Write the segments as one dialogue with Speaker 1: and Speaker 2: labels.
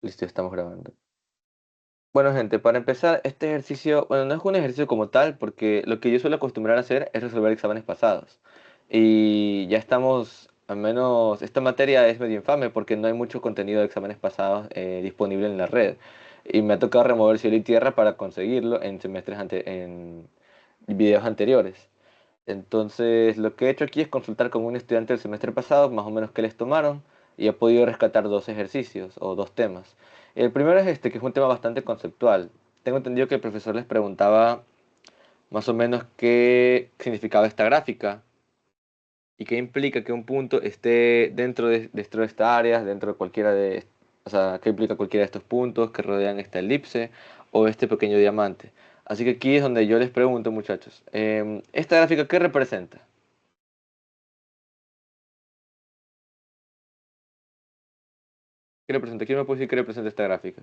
Speaker 1: Listo, estamos grabando. Bueno, gente, para empezar, este ejercicio, bueno, no es un ejercicio como tal, porque lo que yo suelo acostumbrar a hacer es resolver exámenes pasados. Y ya estamos, al menos, esta materia es medio infame porque no hay mucho contenido de exámenes pasados disponible en la red. Y me ha tocado remover cielo y tierra para conseguirlo en en videos anteriores. Entonces, lo que he hecho aquí es consultar con un estudiante del semestre pasado, más o menos qué les tomaron, y he podido rescatar dos ejercicios o dos temas. El primero es este, que es un tema bastante conceptual. Tengo entendido que el profesor les preguntaba más o menos qué significaba esta gráfica y qué implica que un punto esté dentro de esta área, dentro de cualquiera de, o sea, qué implica cualquiera de estos puntos que rodean esta elipse o este pequeño diamante. Así que aquí es donde yo les pregunto, muchachos, ¿esta gráfica qué representa? ¿Qué representa? ¿Quién me puede decir qué representa esta gráfica?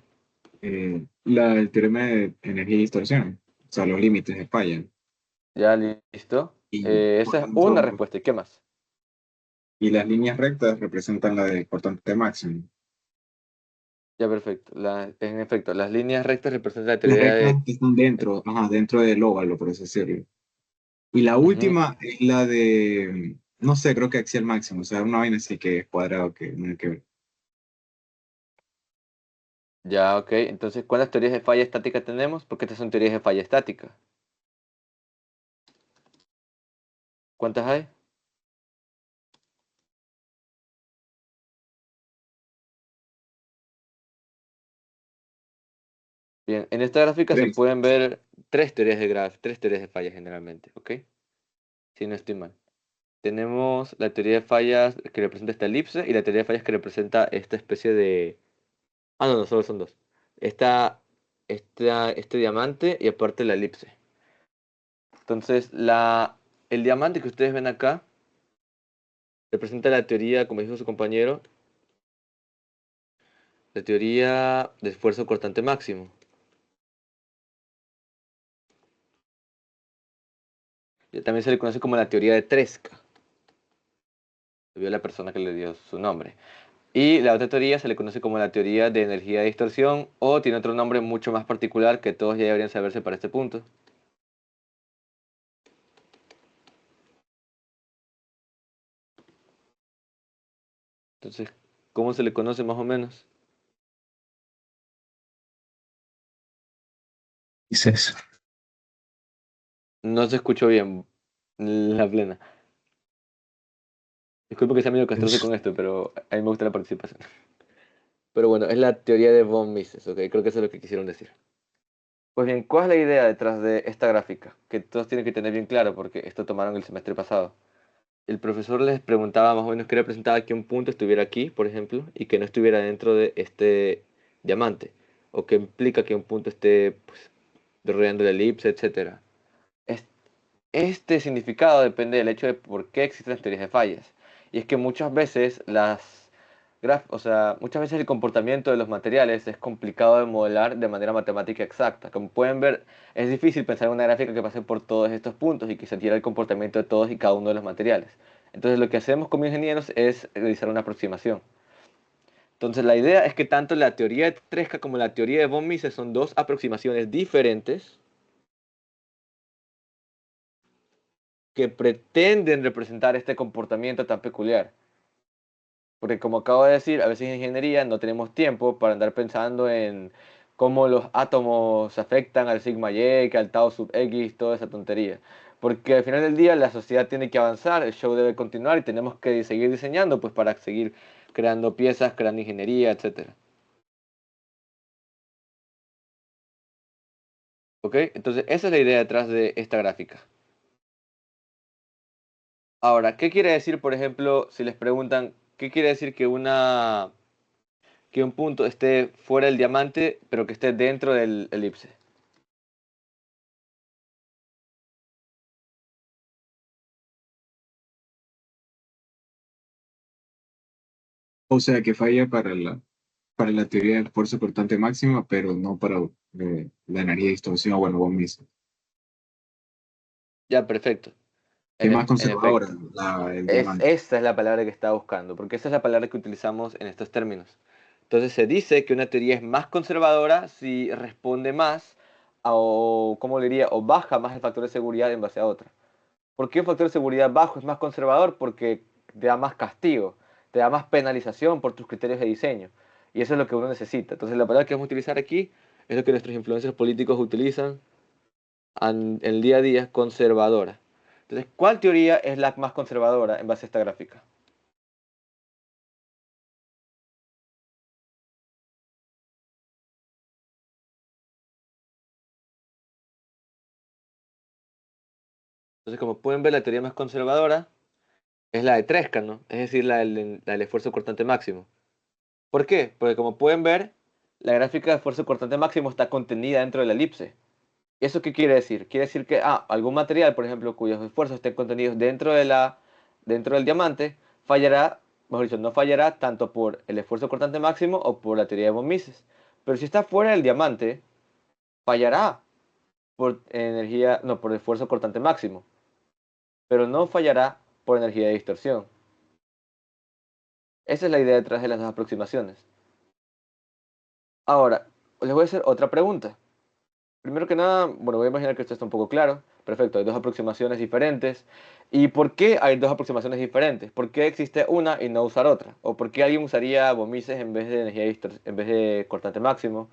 Speaker 2: El teorema de energía y distorsión, o sea, los límites de falla.
Speaker 1: Ya listo.
Speaker 2: Y, por
Speaker 1: Esa es una
Speaker 2: tanto,
Speaker 1: respuesta. ¿Y qué más?
Speaker 2: y las líneas rectas representan la de cortante máximo.
Speaker 1: Ya perfecto. En efecto, las líneas rectas representan la
Speaker 2: Las
Speaker 1: teoría
Speaker 2: rectas
Speaker 1: de...
Speaker 2: que están dentro, ajá, dentro del óvalo, por así decirlo. Y la
Speaker 1: Ujú.
Speaker 2: última es la de, no sé, creo que axial máximo, o sea, una vaina así que es cuadrado, que no hay que ver.
Speaker 1: Ya, ok. Entonces, ¿cuántas teorías de falla estática tenemos? Porque estas son teorías de falla estática. ¿Cuántas hay? Bien, en esta gráfica se
Speaker 2: Tres.
Speaker 1: pueden ver tres teorías de falla generalmente, ¿ok? Si no estoy mal. Tenemos la teoría de fallas que representa esta elipse y la teoría de fallas que representa esta especie de... Ah, no, no, solo son dos. Este diamante y aparte la elipse. Entonces, el diamante que ustedes ven acá representa la teoría, como dijo su compañero, la teoría de esfuerzo cortante máximo. Y también se le conoce como la teoría de Tresca, vio la persona que le dio su nombre. Y la otra teoría se le conoce como la teoría de energía de distorsión o tiene otro nombre mucho más particular que todos ya deberían saberse para este punto. Entonces, ¿cómo se le conoce más o menos?
Speaker 2: Dices.
Speaker 1: No se escuchó bien la plena. Disculpe que sea medio castroso con esto, pero a mí me gusta la participación. Pero bueno, es la teoría de von Mises, ¿ok? Creo que eso es lo que quisieron decir. Pues bien, ¿cuál es la idea detrás de esta gráfica? Que todos tienen que tener bien claro porque esto tomaron el semestre pasado. El profesor les preguntaba más o menos qué representaba que un punto estuviera aquí, por ejemplo, y que no estuviera dentro de este diamante. O qué implica que un punto esté pues, rodeando la elipse, etcétera. Es- Este significado depende del hecho de por qué existen las teorías de fallas. Y es que muchas veces o sea, muchas veces el comportamiento de los materiales es complicado de modelar de manera matemática exacta. Como pueden ver, es difícil pensar en una gráfica que pase por todos estos puntos y que se adquiera el comportamiento de todos y cada uno de los materiales. Entonces lo que hacemos como ingenieros es realizar una aproximación. Entonces la idea es que tanto la teoría de Tresca como la teoría de von Mises son dos aproximaciones diferentes que pretenden representar este comportamiento tan peculiar. Porque como acabo de decir, a veces en ingeniería no tenemos tiempo para andar pensando en cómo los átomos afectan al sigma y, que al tau sub x, toda esa tontería. Porque al final del día la sociedad tiene que avanzar, el show debe continuar y tenemos que seguir diseñando pues para seguir creando piezas, creando ingeniería, etcétera. ¿Ok? Entonces esa es la idea detrás de esta gráfica. Ahora, ¿qué quiere decir, por ejemplo, si les preguntan, qué quiere decir que un punto esté fuera del diamante, pero que esté dentro del elipse?
Speaker 2: O sea, que falla para la teoría del esfuerzo cortante máximo, pero no para la energía de distorsión, bueno, vos mismo.
Speaker 1: Ya, perfecto.
Speaker 2: Que es más
Speaker 1: En
Speaker 2: conservadora,
Speaker 1: efecto.
Speaker 2: el diamante.
Speaker 1: Esa es la palabra que estaba buscando, porque esa es la palabra que utilizamos en estos términos. Entonces se dice que una teoría es más conservadora si responde más o, ¿cómo le diría? O baja más el factor de seguridad en base a otra. ¿Por qué un factor de seguridad bajo es más conservador? Porque te da más castigo, te da más penalización por tus criterios de diseño. Y eso es lo que uno necesita. Entonces la palabra que vamos a utilizar aquí es lo que nuestros influencers políticos utilizan en el día a día, conservadora. Entonces, ¿cuál teoría es la más conservadora en base a esta gráfica? Entonces, como pueden ver, la teoría más conservadora es la de Tresca, ¿no? Es decir, la del esfuerzo cortante máximo. ¿Por qué? Porque como pueden ver, la gráfica de esfuerzo cortante máximo está contenida dentro de la elipse. ¿Eso qué quiere decir? Quiere decir que algún material, por ejemplo, cuyos esfuerzos estén contenidos dentro del diamante, fallará, mejor dicho, no fallará tanto por el esfuerzo cortante máximo o por la teoría de von Mises. Pero si está fuera del diamante, fallará por energía, no, por esfuerzo cortante máximo, pero no fallará por energía de distorsión. Esa es la idea detrás de las dos aproximaciones. Ahora, les voy a hacer otra pregunta. Primero que nada, bueno, voy a imaginar que esto está un poco claro. Perfecto, hay dos aproximaciones diferentes. ¿Y por qué hay dos aproximaciones diferentes? ¿Por qué existe una y no usar otra? ¿O por qué alguien usaría Bomises en vez de en vez de cortante máximo,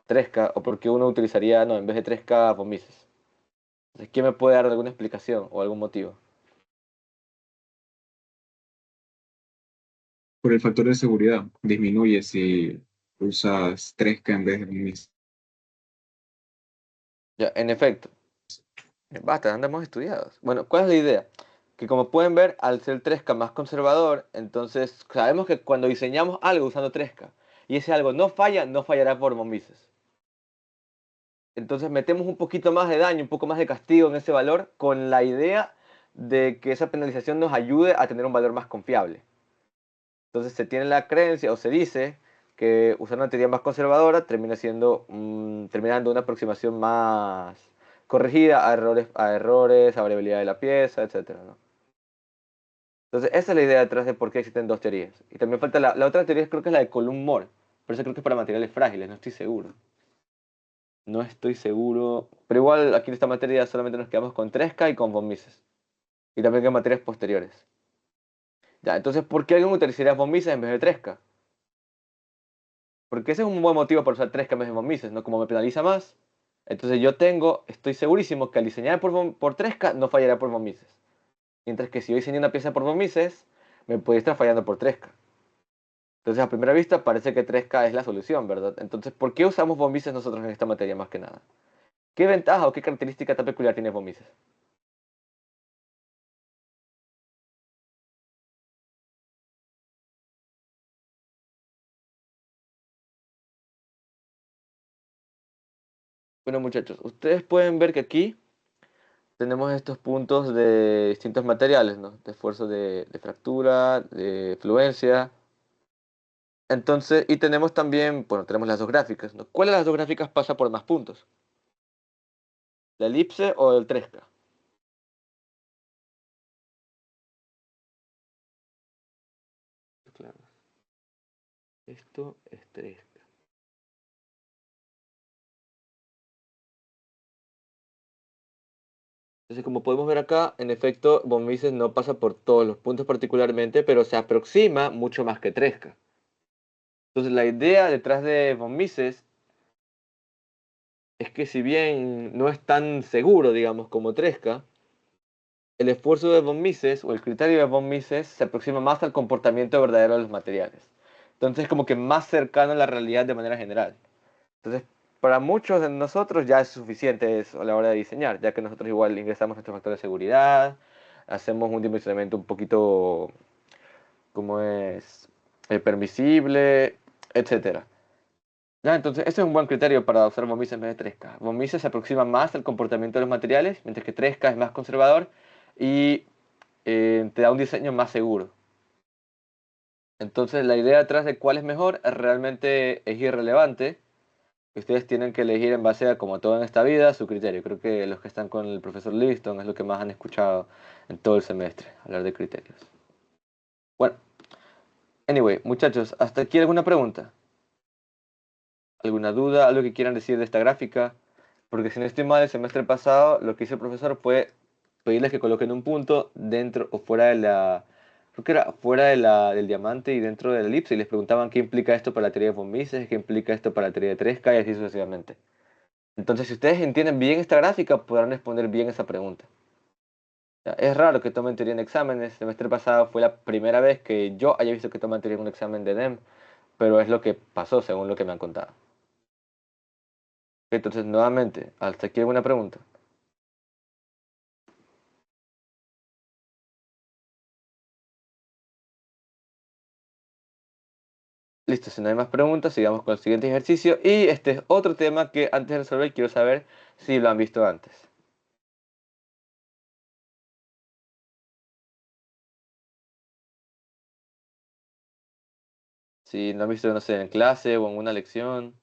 Speaker 1: 3K? ¿O por qué uno utilizaría, no, en vez de 3K, Bomises? Entonces, ¿quién me puede dar alguna explicación o algún motivo?
Speaker 2: Por el factor de seguridad, disminuye si usas 3K en vez de un mis.
Speaker 1: Ya, en efecto. Basta, andamos estudiados. Bueno, ¿cuál es la idea? Que como pueden ver, al ser 3K más conservador, entonces sabemos que cuando diseñamos algo usando 3K y ese algo no falla, no fallará por Mises. Entonces metemos un poquito más de daño, un poco más de castigo en ese valor con la idea de que esa penalización nos ayude a tener un valor más confiable. Entonces se tiene la creencia o se dice que usar una teoría más conservadora termina dando una aproximación más corregida a errores, a variabilidad de la pieza, etcétera, ¿no? Entonces esa es la idea detrás de por qué existen dos teorías. Y también falta la otra teoría, creo que es la de Coulomb-Moore, pero eso creo que es para materiales frágiles, no estoy seguro. No estoy seguro. Pero igual aquí en esta materia solamente nos quedamos con 3K y con von Mises. Y también con materias posteriores. Ya, entonces, ¿por qué alguien utilizaría von Mises en vez de 3K? Porque ese es un buen motivo para usar 3K en vez de von Mises, ¿no? Como me penaliza más. Entonces estoy segurísimo que al diseñar por 3K no fallará por von Mises. Mientras que si yo diseño una pieza por von Mises, me puede estar fallando por 3K. Entonces, a primera vista parece que 3K es la solución, ¿verdad? Entonces, ¿por qué usamos von Mises nosotros en esta materia más que nada? ¿Qué ventaja o qué característica tan peculiar tiene von Mises? Bueno, muchachos, ustedes pueden ver que aquí tenemos estos puntos de distintos materiales, ¿no? De esfuerzo de fractura, de fluencia. Entonces, y tenemos también, bueno, tenemos las dos gráficas, ¿no? ¿Cuál de las dos gráficas pasa por más puntos? ¿La elipse o el 3K? Claro, esto es 3K. Entonces, como podemos ver acá, en efecto, von Mises no pasa por todos los puntos particularmente, pero se aproxima mucho más que 3K. Entonces, la idea detrás de von Mises es que si bien no es tan seguro, digamos, como 3K, el esfuerzo de von Mises o el criterio de von Mises se aproxima más al comportamiento verdadero de los materiales. Entonces, es como que más cercano a la realidad de manera general. Entonces, para muchos de nosotros ya es suficiente eso a la hora de diseñar, ya que nosotros igual ingresamos nuestros factores de seguridad, hacemos un dimensionamiento un poquito, como es, permisible, etcétera. Ya, entonces, este es un buen criterio para usar von Mises en vez de 3K. Von Mises se aproxima más al comportamiento de los materiales, mientras que 3K es más conservador y te da un diseño más seguro. Entonces, la idea detrás de cuál es mejor realmente es irrelevante. Ustedes tienen que elegir en base a, como todo en esta vida, su criterio. Creo que los que están con el profesor Livingston es lo que más han escuchado en todo el semestre, hablar de criterios. Bueno, anyway, muchachos, ¿hasta aquí alguna pregunta? ¿Alguna duda? ¿Algo que quieran decir de esta gráfica? Porque si no estoy mal, el semestre pasado lo que hizo el profesor fue pedirles que coloquen un punto dentro o fuera de la, creo que era fuera de del diamante y dentro de la elipse y les preguntaban qué implica esto para la teoría de von Mises, qué implica esto para la teoría de 3K y así sucesivamente. Entonces, si ustedes entienden bien esta gráfica, podrán responder bien esa pregunta. O sea, es raro que tomen teoría en exámenes. El semestre pasado fue la primera vez que yo haya visto que toman teoría en un examen de DEM, pero es lo que pasó según lo que me han contado. Entonces, nuevamente, ¿hasta aquí alguna pregunta? Listo, si no hay más preguntas, sigamos con el siguiente ejercicio. Y este es otro tema que antes de resolver quiero saber si lo han visto antes. Si lo han visto, no sé, en clase o en una lección.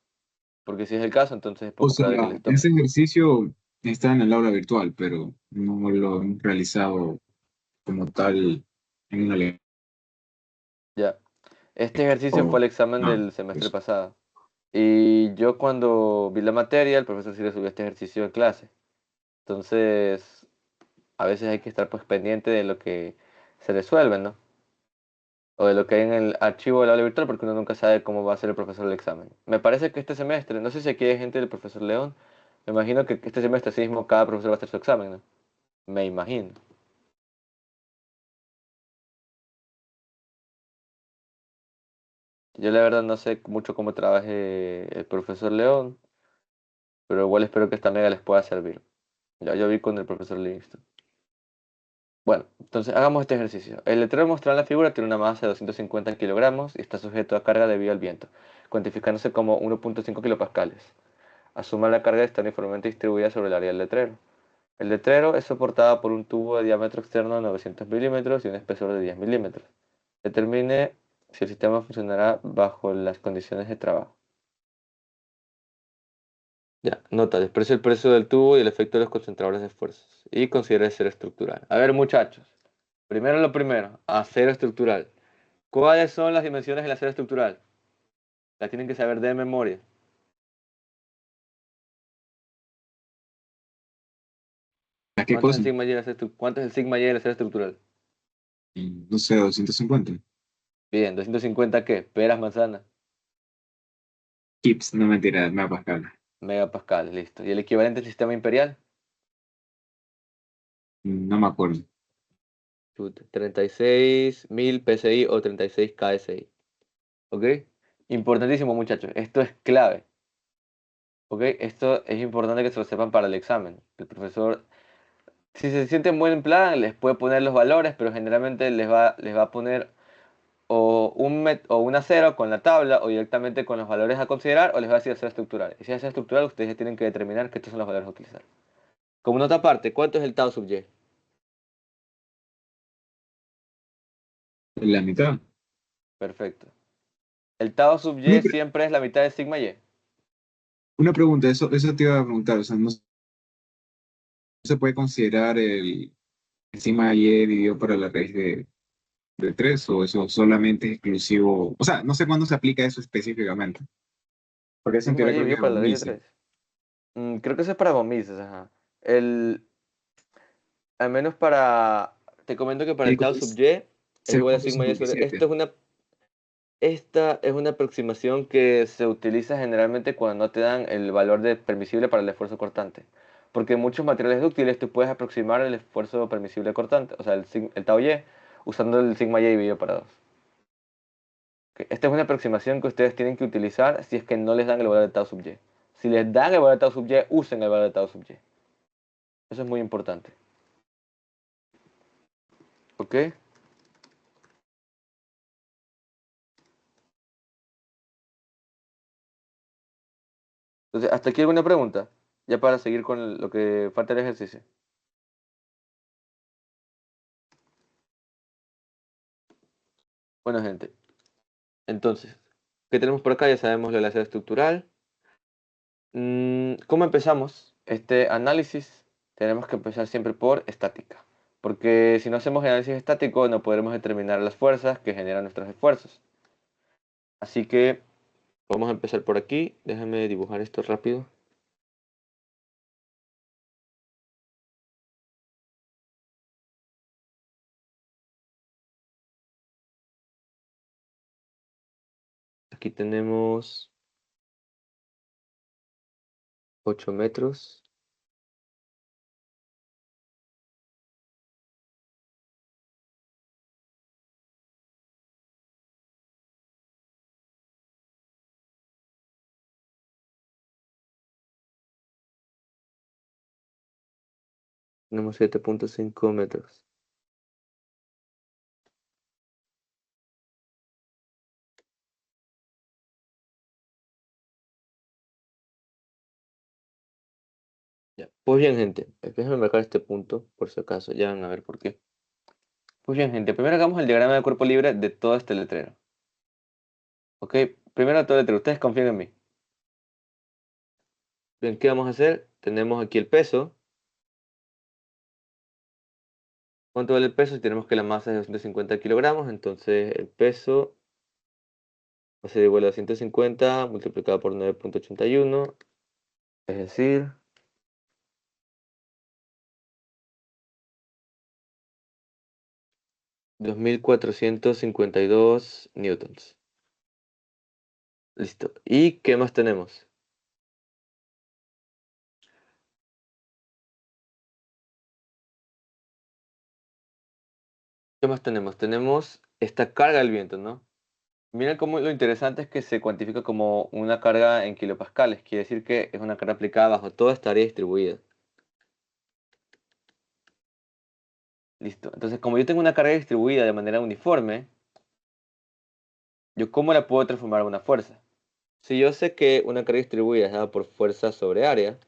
Speaker 1: Porque si es el caso, entonces es
Speaker 2: O
Speaker 1: poco
Speaker 2: sea,
Speaker 1: probable que les toque.
Speaker 2: ese ejercicio está en el aula virtual, pero no lo han realizado como tal en una lección.
Speaker 1: Ya. Este ejercicio fue el examen
Speaker 2: No,
Speaker 1: del semestre
Speaker 2: pues,
Speaker 1: pasado. Y yo cuando vi la materia, el profesor sí le subió este ejercicio en clase. Entonces, a veces hay que estar pues pendiente de lo que se resuelve, ¿no? O de lo que hay en el archivo del aula virtual, porque uno nunca sabe cómo va a ser el profesor el examen. Me parece que este semestre, no sé si aquí hay gente del profesor León, me imagino que este semestre sí mismo cada profesor va a hacer su examen, ¿no? Me imagino. Yo la verdad no sé mucho cómo trabaje el profesor León, pero igual espero que esta mega les pueda servir. Ya yo vi con el profesor Livingston. Bueno, entonces hagamos este ejercicio. El letrero mostrado en la figura tiene una masa de 250 kilogramos y está sujeto a carga debido al viento, cuantificándose como 1.5 kilopascales. Asuma la carga está uniformemente distribuida sobre el área del letrero. El letrero es soportado por un tubo de diámetro externo de 900 milímetros y un espesor de 10 milímetros. Determine si el sistema funcionará bajo las condiciones de trabajo. Ya, nota, desprecia el precio del tubo y el efecto de los concentradores de fuerzas. Y considera ser estructural. A ver, muchachos. Primero lo primero, acero estructural. ¿Cuáles son las dimensiones del acero estructural? Las tienen que saber de memoria.
Speaker 2: ¿a qué cosa?
Speaker 1: ¿Cuánto es el sigma y del acero estructural?
Speaker 2: No sé, 250.
Speaker 1: Bien, 250 ¿qué? Peras, manzanas,
Speaker 2: Kips, no mentira, megapascal.
Speaker 1: megapascales, listo. ¿Y el equivalente al sistema imperial?
Speaker 2: No me acuerdo.
Speaker 1: Chuta, 36.000 PSI o 36 KSI. ¿Ok? Importantísimo, muchachos. Esto es clave. ¿Ok? Esto es importante que se lo sepan para el examen. El profesor, si se siente en buen plan, les puede poner los valores, pero generalmente les va a poner o una cero con la tabla o directamente con los valores a considerar o les va a decir hacer estructural. Y si es estructural, ustedes ya tienen que determinar que estos son los valores a utilizar. Como nota aparte, ¿cuánto es el tau sub y?
Speaker 2: La mitad.
Speaker 1: Perfecto. El tau sub
Speaker 2: Una,
Speaker 1: y siempre es la mitad de sigma y.
Speaker 2: una pregunta, eso te iba a preguntar, o sea, no se puede considerar el encima y dividido para la raíz de 3 o eso solamente es exclusivo, o sea, no sé cuándo se aplica eso específicamente, porque esa en
Speaker 1: Sigma
Speaker 2: teoría
Speaker 1: y
Speaker 2: creo que
Speaker 1: dividido
Speaker 2: es
Speaker 1: para la raíz de
Speaker 2: Mises.
Speaker 1: 3. Creo que eso es para gomises, ajá. El, al menos para, te comento que para el tau sub y es igual a sigma y sobre,
Speaker 2: 0.57.
Speaker 1: esta es una aproximación que se utiliza generalmente cuando no te dan el valor de permisible para el esfuerzo cortante. Porque en muchos materiales dúctiles tú puedes aproximar el esfuerzo permisible cortante, o sea, el tau y, usando el sigma y dividido para 2. Esta es una aproximación que ustedes tienen que utilizar si es que no les dan el valor de tau sub y. Si les dan el valor de tau sub y, usen el valor de tau sub y. Eso es muy importante. ¿Ok? Entonces, ¿hasta aquí alguna pregunta? Ya para seguir con lo que falta del ejercicio. Bueno, gente. Entonces, ¿qué tenemos por acá? Ya sabemos la sede estructural. ¿Cómo empezamos este análisis? Tenemos que empezar siempre por estática. Porque si no hacemos análisis estático, no podremos determinar las fuerzas que generan nuestros esfuerzos. Así que Vamos a empezar por aquí. Déjame dibujar esto rápido. Aquí tenemos 8 metros. Tenemos 7.5 metros. Ya. Pues bien, gente. Déjenme marcar este punto, por si acaso. Ya van a ver por qué. Pues bien, gente. Primero hagamos el diagrama de cuerpo libre de todo este letrero. ¿Ok? Primero todo el letrero. Ustedes confíen en mí. Bien, ¿qué vamos a hacer? Tenemos aquí el peso. ¿Cuánto vale el peso? Si tenemos que la masa es de 250 kilogramos, entonces el peso va a ser igual a 250 multiplicado por 9.81, es decir, 2452 newtons. Listo. ¿Y qué más tenemos? ¿Qué más tenemos? Tenemos esta carga del viento, ¿no? Miren cómo lo interesante es que se cuantifica como una carga en kilopascales. Quiere decir que es una carga aplicada bajo toda esta área distribuida. Listo. Entonces, como yo tengo una carga distribuida de manera uniforme, ¿yo cómo la puedo transformar a una fuerza? Si yo sé que una carga distribuida es dada por fuerza sobre área,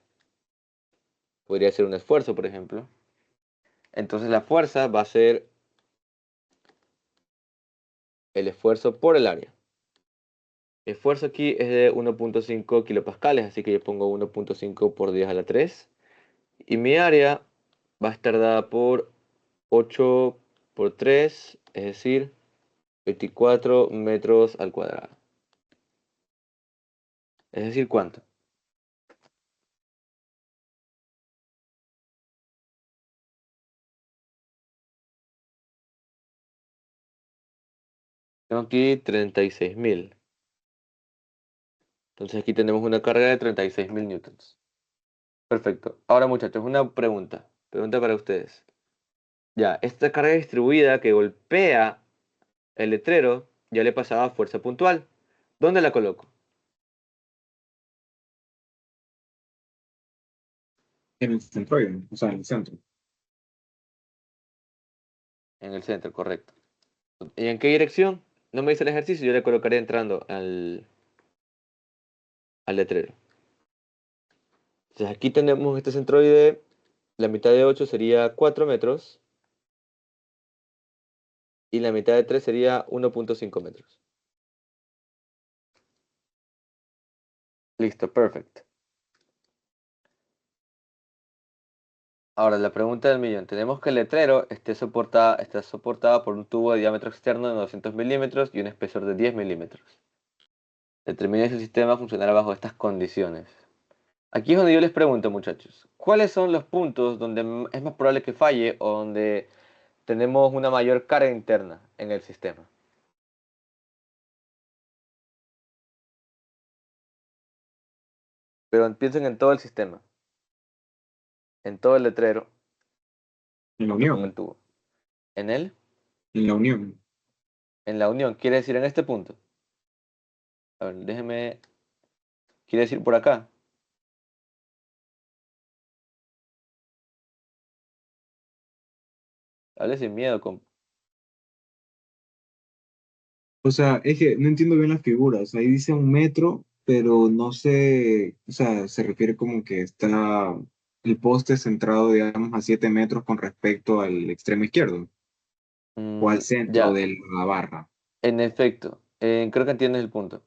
Speaker 1: podría ser un esfuerzo, por ejemplo. Entonces la fuerza va a ser el esfuerzo por el área. El esfuerzo aquí es de 1.5 kilopascales, así que yo pongo 1.5 por 10 a la 3. Y mi área va a estar dada por 8 por 3, es decir, 24 metros al cuadrado. Es decir, ¿cuánto? Tengo aquí 36.000. Entonces aquí tenemos una carga de 36.000 newtons. Perfecto. Ahora, muchachos, una pregunta. Pregunta para ustedes. Ya, esta carga distribuida que golpea el letrero ya le pasaba fuerza puntual. ¿Dónde la coloco?
Speaker 2: En el centroide, o sea, en el centro.
Speaker 1: En el centro, correcto. ¿Y en qué dirección? No me dice el ejercicio, yo le colocaré entrando al letrero. Entonces aquí tenemos este centroide, la mitad de 8 sería 4 metros y la mitad de 3 sería 1.5 metros. Listo, perfecto. Ahora, la pregunta del millón. Tenemos que el letrero está soportado por un tubo de diámetro externo de 200 milímetros y un espesor de 10 milímetros. Determine si el sistema funcionará bajo estas condiciones. Aquí es donde yo les pregunto, muchachos, ¿cuáles son los puntos donde es más probable que falle o donde tenemos una mayor carga interna en el sistema? Pero piensen en todo el sistema, en todo el letrero,
Speaker 2: En la
Speaker 1: junto con el
Speaker 2: unión,
Speaker 1: tubo. En él,
Speaker 2: en la unión.
Speaker 1: en la unión, quiere decir en este punto. A ver, déjeme, quiere decir por acá. Hable sin miedo,
Speaker 2: O sea, es que no entiendo bien las figuras. Ahí dice un metro, pero no sé, o sea, se refiere como que está el poste centrado, digamos, a 7 metros con respecto al extremo izquierdo o al centro
Speaker 1: Ya,
Speaker 2: de la barra.
Speaker 1: en efecto, creo que entiendes el punto.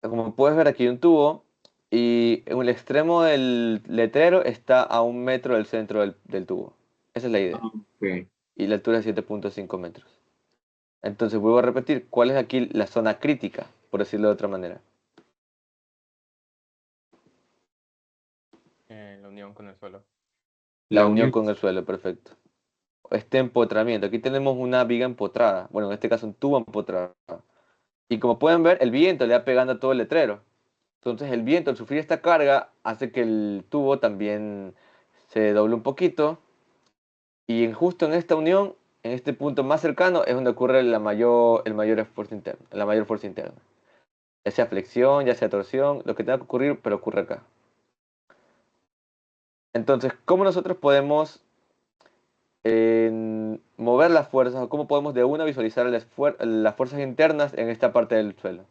Speaker 1: Como puedes ver aquí hay un tubo y en el extremo del letrero está a 1 metro del centro del tubo. Esa es la idea.
Speaker 2: Ah, ok.
Speaker 1: Y la altura es 7.5 metros. Entonces vuelvo a repetir, ¿cuál es aquí la zona crítica, por decirlo de otra manera?
Speaker 3: unión con el suelo.
Speaker 1: La
Speaker 2: La
Speaker 1: unión
Speaker 2: unión.
Speaker 1: con el suelo, perfecto. Este empotramiento. Aquí tenemos una viga empotrada. Bueno, en este caso un tubo empotrado. Y como pueden ver, el viento le va pegando a todo el letrero. Entonces el viento al sufrir esta carga hace que el tubo también se doble un poquito. Y justo en esta unión, en este punto más cercano, es donde ocurre el mayor esfuerzo interno, la mayor fuerza interna. Ya sea flexión, ya sea torsión, lo que tenga que ocurrir, pero ocurre acá. Entonces, ¿cómo nosotros podemos mover las fuerzas o cómo podemos de una visualizar las fuerzas internas en esta parte del suelo?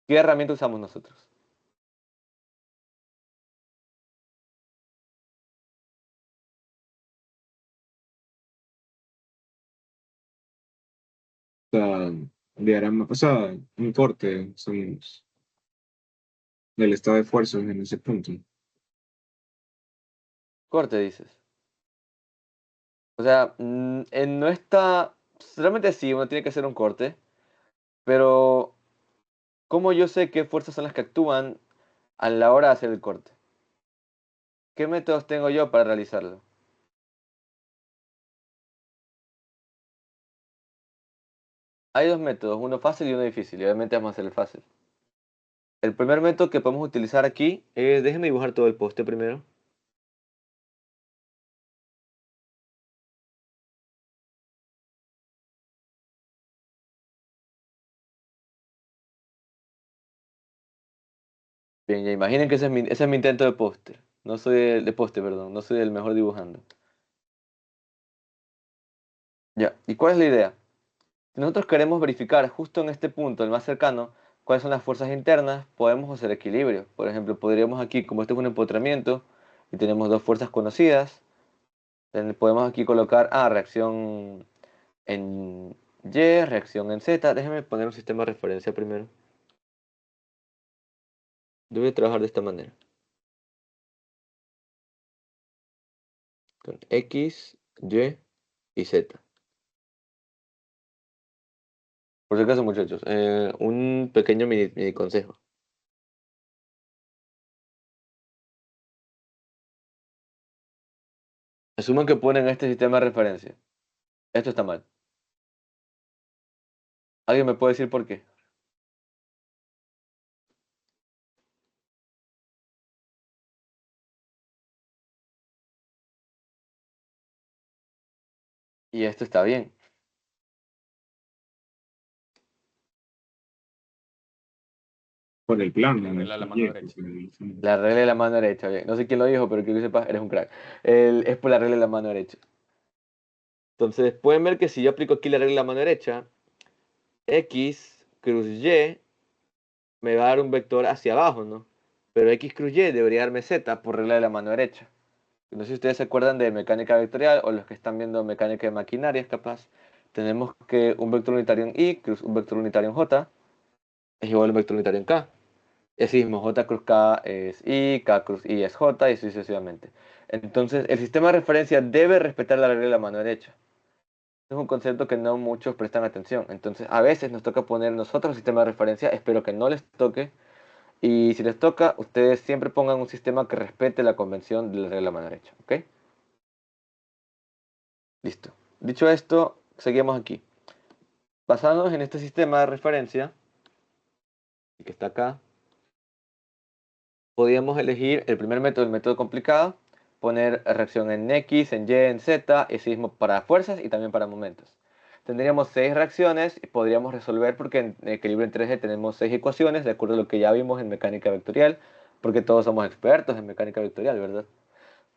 Speaker 1: ¿Qué herramienta usamos nosotros?
Speaker 2: Sea, diagrama, o sea, un corte somos, del estado de fuerzas en ese punto.
Speaker 1: Corte, dices. O sea, no está... Realmente sí, uno tiene que hacer un corte, pero ¿cómo yo sé qué fuerzas son las que actúan a la hora de hacer el corte? ¿Qué métodos tengo yo para realizarlo? Hay dos métodos, uno fácil y uno difícil, y obviamente vamos a hacer el fácil. El primer método que podemos utilizar aquí es, déjenme dibujar todo el poste primero. Bien, ya imaginen que ese es mi intento de póster. No soy de poste, perdón, no soy el mejor dibujando. Ya, ¿y cuál es la idea? Si nosotros queremos verificar justo en este punto, el más cercano, cuáles son las fuerzas internas, podemos hacer equilibrio. Por ejemplo, podríamos aquí, como este es un empotramiento y tenemos dos fuerzas conocidas, podemos aquí colocar reacción en Y, reacción en Z. Déjenme poner un sistema de referencia primero. Yo voy a trabajar de esta manera. Con X, Y y Z. Por si acaso, muchachos, un pequeño mini consejo. Asuman que ponen este sistema de referencia. Esto está mal. ¿Alguien me puede decir por qué? Y esto está bien.
Speaker 2: Por el plan, ¿no?
Speaker 3: Regla de la mano derecha.
Speaker 1: La regla de la mano derecha, bien. No sé quién lo dijo, pero quiero que sepas, eres un crack. Es por la regla de la mano derecha. Entonces, pueden ver que si yo aplico aquí la regla de la mano derecha, X cruz Y me va a dar un vector hacia abajo, ¿no? Pero X cruz Y debería darme Z por regla de la mano derecha. No sé si ustedes se acuerdan de mecánica vectorial o los que están viendo mecánica de maquinarias, capaz. Tenemos que un vector unitario en Y cruz un vector unitario en J es igual a un vector unitario en K. Y así mismo, J cruz K es I, K cruz I es J y así sucesivamente. Entonces, el sistema de referencia debe respetar la regla de la mano derecha. Es un concepto que no muchos prestan atención. Entonces, a veces nos toca poner nosotros el sistema de referencia. Espero que no les toque. Y si les toca, ustedes siempre pongan un sistema que respete la convención de la regla de la mano derecha. ¿Ok? Listo. Dicho esto, seguimos aquí. Basándonos en este sistema de referencia, que está acá, podríamos elegir el primer método, el método complicado, poner reacción en X, en Y, en Z, y así mismo para fuerzas y también para momentos. Tendríamos 6 reacciones y podríamos resolver porque en equilibrio en 3D tenemos 6 ecuaciones, de acuerdo a lo que ya vimos en mecánica vectorial, porque todos somos expertos en mecánica vectorial, ¿verdad?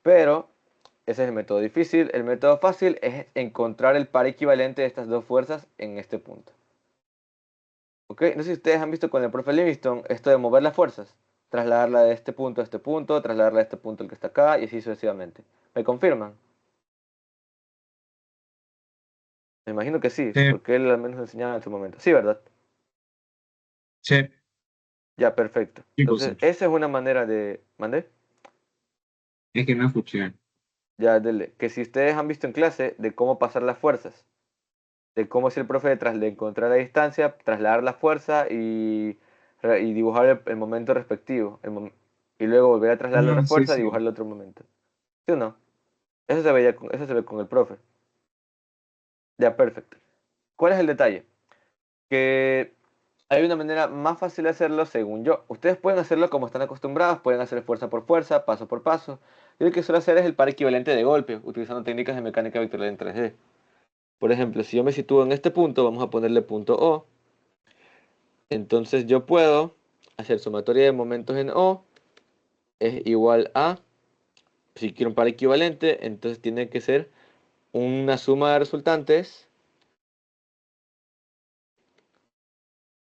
Speaker 1: Pero ese es el método difícil. El método fácil es encontrar el par equivalente de estas dos fuerzas en este punto. ¿Ok? No sé si ustedes han visto con el profe Livingston esto de mover las fuerzas. Trasladarla de este punto a este punto, trasladarla de este punto al que está acá y así sucesivamente. ¿Me confirman? Me imagino que sí,
Speaker 2: Sí,
Speaker 1: porque él al menos enseñaba en su momento. Sí, ¿verdad?
Speaker 2: sí,
Speaker 1: Ya, perfecto.
Speaker 2: ¿qué cosa?
Speaker 1: Entonces, esa es una manera de... ¿Mandé?
Speaker 2: Es que no escuché.
Speaker 1: Ya, dele. Que si ustedes han visto en clase de cómo pasar las fuerzas, de cómo es el profe de encontrar la distancia, trasladar la fuerza y dibujar el momento respectivo. y luego volver a trasladar la otra
Speaker 2: Ah, sí,
Speaker 1: fuerza a
Speaker 2: sí.
Speaker 1: dibujar el otro momento. ¿Sí o no? Eso se ve con el profe. Ya, perfecto. ¿Cuál es el detalle? Que hay una manera más fácil de hacerlo según yo. Ustedes pueden hacerlo como están acostumbrados, pueden hacer fuerza por fuerza, paso por paso. Yo lo que suelo hacer es el par equivalente de golpe, utilizando técnicas de mecánica vectorial en 3D. Por ejemplo, si yo me sitúo en este punto, vamos a ponerle punto O. Entonces yo puedo hacer sumatoria de momentos en O es igual a, si quiero un par equivalente, entonces tiene que ser una suma de resultantes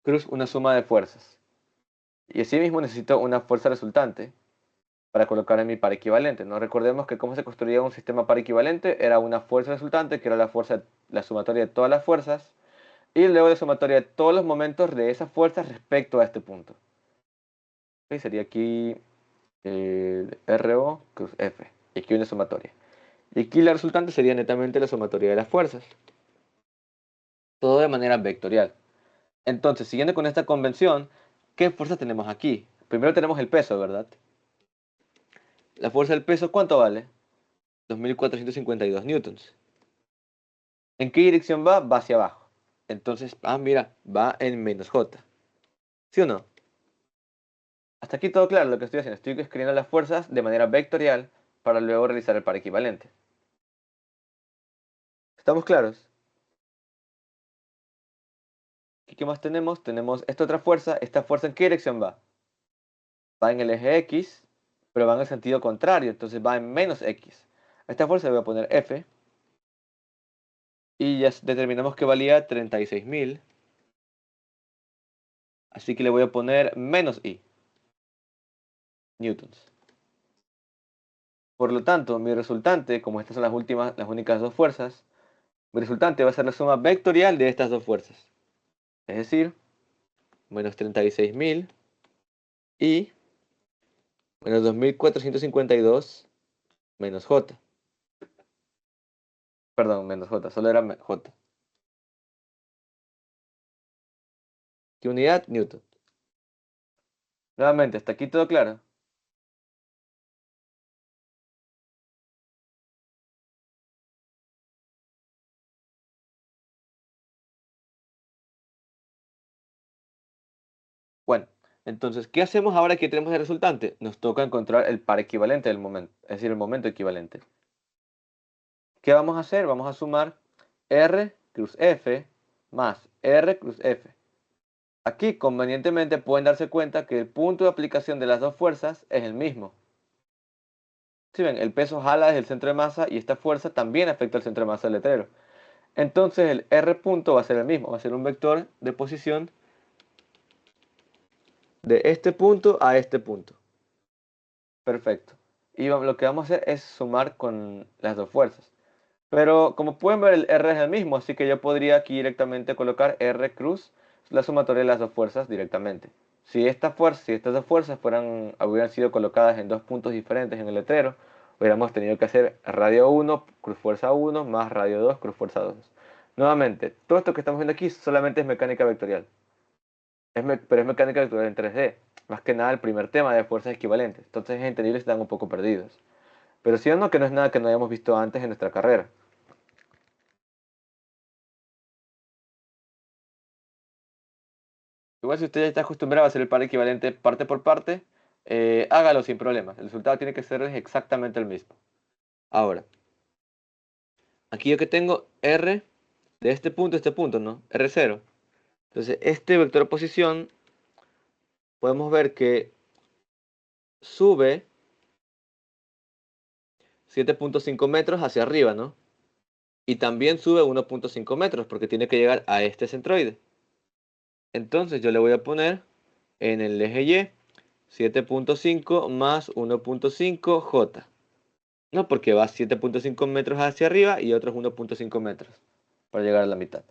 Speaker 1: cruz una suma de fuerzas. Y así mismo necesito una fuerza resultante para colocar en mi par equivalente. ¿No? Recordemos que cómo se construía un sistema par equivalente era una fuerza resultante, que era la sumatoria de todas las fuerzas, y luego la sumatoria de todos los momentos de esas fuerzas respecto a este punto. ¿Ok? Sería aquí RO cruz F. Y aquí una sumatoria. Y aquí la resultante sería netamente la sumatoria de las fuerzas. Todo de manera vectorial. Entonces, siguiendo con esta convención, ¿qué fuerza tenemos aquí? Primero tenemos el peso, ¿verdad? La fuerza del peso, ¿cuánto vale? 2452 newtons. ¿En qué dirección va? Va hacia abajo. Entonces, mira, va en menos J. ¿Sí o no? Hasta aquí todo claro lo que estoy haciendo. Estoy escribiendo las fuerzas de manera vectorial para luego realizar el par equivalente. ¿Estamos claros? ¿Qué más tenemos? Tenemos esta otra fuerza. ¿Esta fuerza en qué dirección va? Va en el eje X, pero va en el sentido contrario. Entonces va en menos X. A esta fuerza le voy a poner F. Y ya determinamos que valía 36.000. Así que le voy a poner menos I. Newtons. Por lo tanto, mi resultante, como estas son las únicas dos fuerzas, mi resultante va a ser la suma vectorial de estas dos fuerzas. Es decir, menos 36.000 y menos 2452 menos J. Perdón, menos J, solo era J. ¿Qué unidad? Newton. Nuevamente, hasta aquí todo claro. Bueno, entonces, ¿qué hacemos ahora que tenemos el resultante? Nos toca encontrar el par equivalente del momento, es decir, el momento equivalente. ¿Qué vamos a hacer? Vamos a sumar R cruz F más R cruz F. Aquí, convenientemente, pueden darse cuenta que el punto de aplicación de las dos fuerzas es el mismo. Si ven, el peso jala desde el centro de masa y esta fuerza también afecta al centro de masa del letrero. Entonces el R punto va a ser el mismo, va a ser un vector de posición de este punto a este punto. Perfecto. Y lo que vamos a hacer es sumar con las dos fuerzas. Pero como pueden ver, el R es el mismo, así que yo podría aquí directamente colocar R cruz, la sumatoria de las dos fuerzas directamente. Si estas dos fuerzas hubieran sido colocadas en dos puntos diferentes en el letrero, hubiéramos tenido que hacer radio 1, cruz fuerza 1, más radio 2, cruz fuerza 2. Nuevamente, todo esto que estamos viendo aquí solamente es mecánica vectorial. Pero es mecánica vectorial en 3D. Más que nada el primer tema de fuerzas equivalentes. Entonces es entendible que están un poco perdidos. Pero sí o no, que no es nada que no hayamos visto antes en nuestra carrera. Igual si usted ya está acostumbrado a hacer el par equivalente parte por parte, hágalo sin problemas. El resultado tiene que ser exactamente el mismo. Ahora, aquí yo que tengo R de este punto a este punto, ¿no? R0. Entonces, este vector de posición, podemos ver que sube 7.5 metros hacia arriba, ¿no? Y también sube 1.5 metros porque tiene que llegar a este centroide. Entonces yo le voy a poner en el eje Y 7.5 más 1.5 J. No, porque va 7.5 metros hacia arriba y otros 1.5 metros para llegar a la mitad.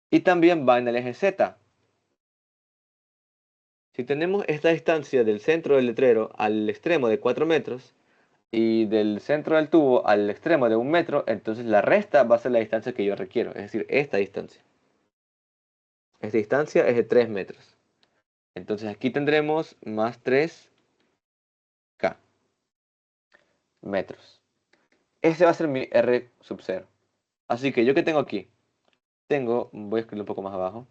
Speaker 1: Y también va en el eje Z. Si tenemos esta distancia del centro del letrero al extremo de 4 metros y del centro del tubo al extremo de 1 metro, entonces la resta va a ser la distancia que yo requiero, es decir, esta distancia. Esta distancia es de 3 metros. Entonces aquí tendremos más 3 metros. Ese va a ser mi R sub 0. Así que yo que tengo aquí, voy a escribirlo un poco más abajo,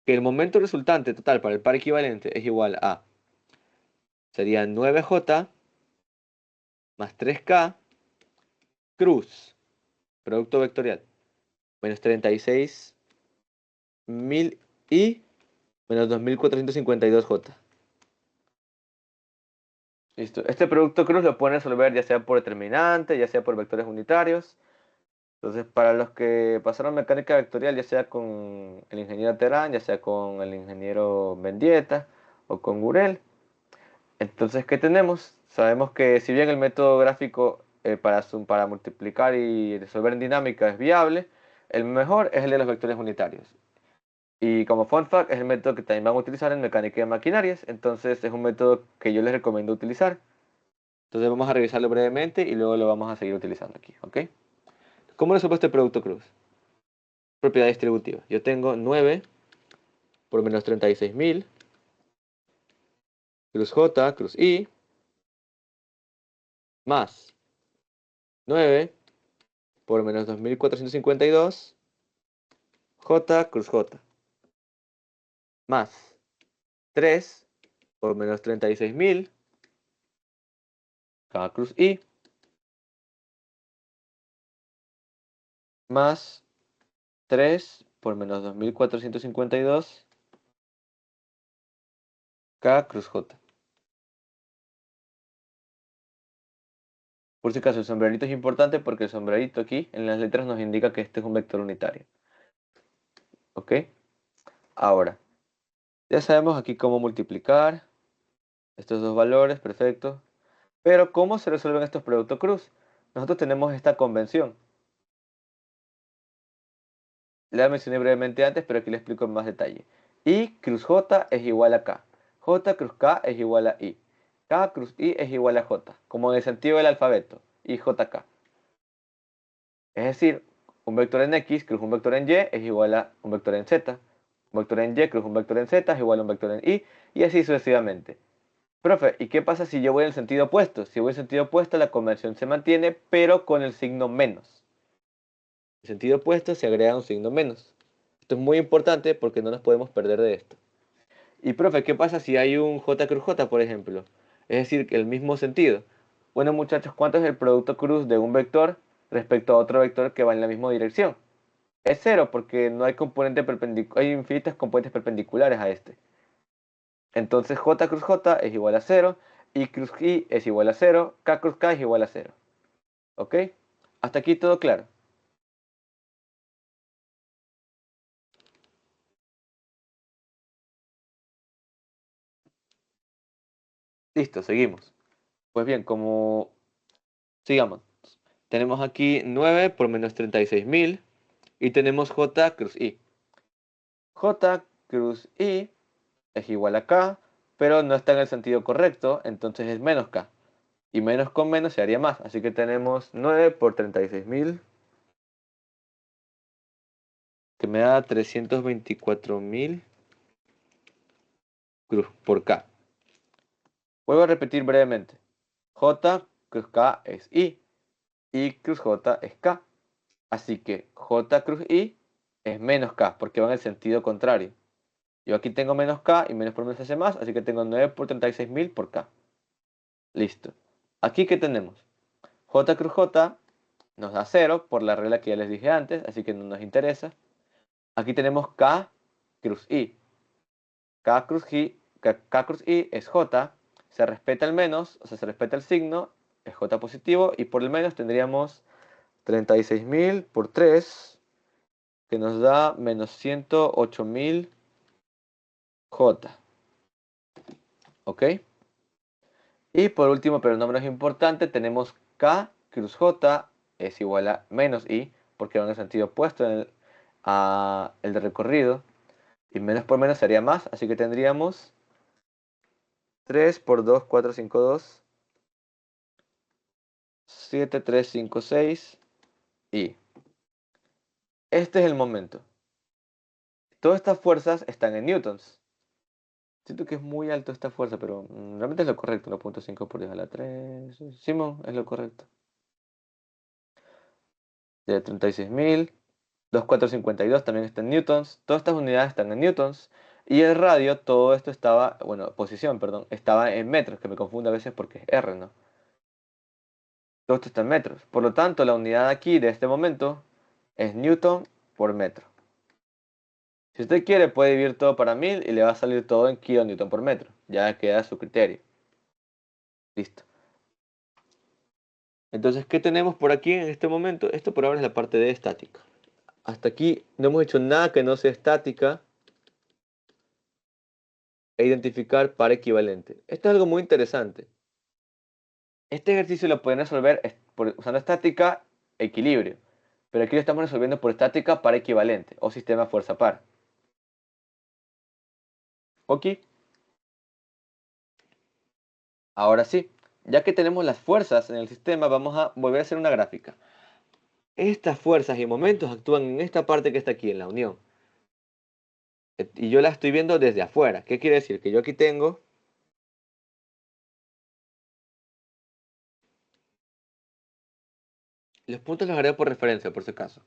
Speaker 1: que el momento resultante total para el par equivalente es igual a, sería 9J más 3K cruz, producto vectorial, menos 36.000 y menos 2452J. Listo. Este producto cruz lo pueden resolver ya sea por determinante, ya sea por vectores unitarios. Entonces, para los que pasaron mecánica vectorial, ya sea con el ingeniero Terán, ya sea con el ingeniero Mendieta o con Gurel, entonces, ¿qué tenemos? Sabemos que si bien el método gráfico para multiplicar y resolver en dinámica es viable, el mejor es el de los vectores unitarios. Y como fun fact, es el método que también van a utilizar en mecánica de maquinarias, entonces es un método que yo les recomiendo utilizar. Entonces vamos a revisarlo brevemente y luego lo vamos a seguir utilizando aquí, ¿ok? ¿Cómo resuelvo este producto cruz? Propiedad distributiva. Yo tengo 9 por menos 36.000, cruz J, cruz I, más 9 por menos 2452, J cruz J, más 3 por menos 36.000, K cruz I, más 3 por menos 2452, K cruz J. Por si acaso, el sombrerito es importante porque el sombrerito aquí en las letras nos indica que este es un vector unitario. ¿Ok? Ahora, ya sabemos aquí cómo multiplicar estos dos valores, perfecto. Pero, ¿cómo se resuelven estos productos cruz? Nosotros tenemos esta convención. La mencioné brevemente antes, pero aquí le explico en más detalle. I cruz J es igual a K. J cruz K es igual a I. K cruz I es igual a J, como en el sentido del alfabeto, IJK. Es decir, un vector en X cruz un vector en Y es igual a un vector en Z. Un vector en Y cruz un vector en Z es igual a un vector en Y, y así sucesivamente. Profe, ¿y qué pasa si yo voy en el sentido opuesto? Si voy en el sentido opuesto, la convención se mantiene, pero con el signo menos. En el sentido opuesto se agrega un signo menos. Esto es muy importante porque no nos podemos perder de esto. Y profe, ¿qué pasa si hay un J cruz J, por ejemplo? Es decir, que el mismo sentido. Bueno, muchachos, ¿cuánto es el producto cruz de un vector respecto a otro vector que va en la misma dirección? Es cero porque no hay componente hay infinitas componentes perpendiculares a este. Entonces J cruz J es igual a cero, I cruz I es igual a cero, K cruz K es igual a cero. ¿Ok? Hasta aquí todo claro. Listo, seguimos. Pues bien, como sigamos. Tenemos aquí 9 por menos 36.000 y tenemos J cruz I. J cruz I es igual a K, pero no está en el sentido correcto, entonces es menos K. Y menos con menos se haría más, así que tenemos 9 por 36.000, que me da 324.000 cruz por K. Vuelvo a repetir brevemente. J cruz K es I cruz J es K. Así que J cruz I es menos K, porque va en el sentido contrario. Yo aquí tengo menos K y menos por menos hace más, así que tengo 9 por 36.000 por K. Listo. Aquí, ¿qué tenemos? J cruz J nos da 0 por la regla que ya les dije antes, así que no nos interesa. Aquí tenemos K cruz I. K cruz I es J, se respeta el menos, o sea, se respeta el signo, es J positivo, y por el menos tendríamos 36.000 por 3, que nos da menos 108.000 J. ¿Ok? Y por último, pero no menos importante, tenemos K cruz J es igual a menos I, porque va en el sentido opuesto a el de recorrido. Y menos por menos sería más, así que tendríamos 3 por 2, 4, 5, 2, 7, 3, 5, 6 y este es el momento. Todas estas fuerzas están en newtons. Siento que es muy alto esta fuerza, pero realmente es lo correcto, 1.5 por 10 a la 3. Simón, es lo correcto. De 36.000. 2.452 también está en newtons. Todas estas unidades están en newtons. Y el radio, todo esto estaba, bueno, posición, perdón, estaba en metros, que me confunde a veces porque es R, ¿no? Todo esto está en metros. Por lo tanto, la unidad aquí de este momento es newton por metro. Si usted quiere, puede dividir todo para 1000 y le va a salir todo en kilonewton por metro. Ya queda a su criterio. Listo. Entonces, ¿qué tenemos por aquí en este momento? Esto por ahora es la parte de estática. Hasta aquí no hemos hecho nada que no sea estática e identificar par equivalente. Esto es algo muy interesante. Este ejercicio lo pueden resolver usando estática e equilibrio, pero aquí lo estamos resolviendo por estática par equivalente o sistema fuerza par. Ok, ahora sí, ya que tenemos las fuerzas en el sistema, vamos a volver a hacer una gráfica. Estas fuerzas y momentos actúan en esta parte que está aquí, en la unión. Y yo la estoy viendo desde afuera. ¿Qué quiere decir? Que yo aquí tengo los puntos, los haré por referencia, por si acaso.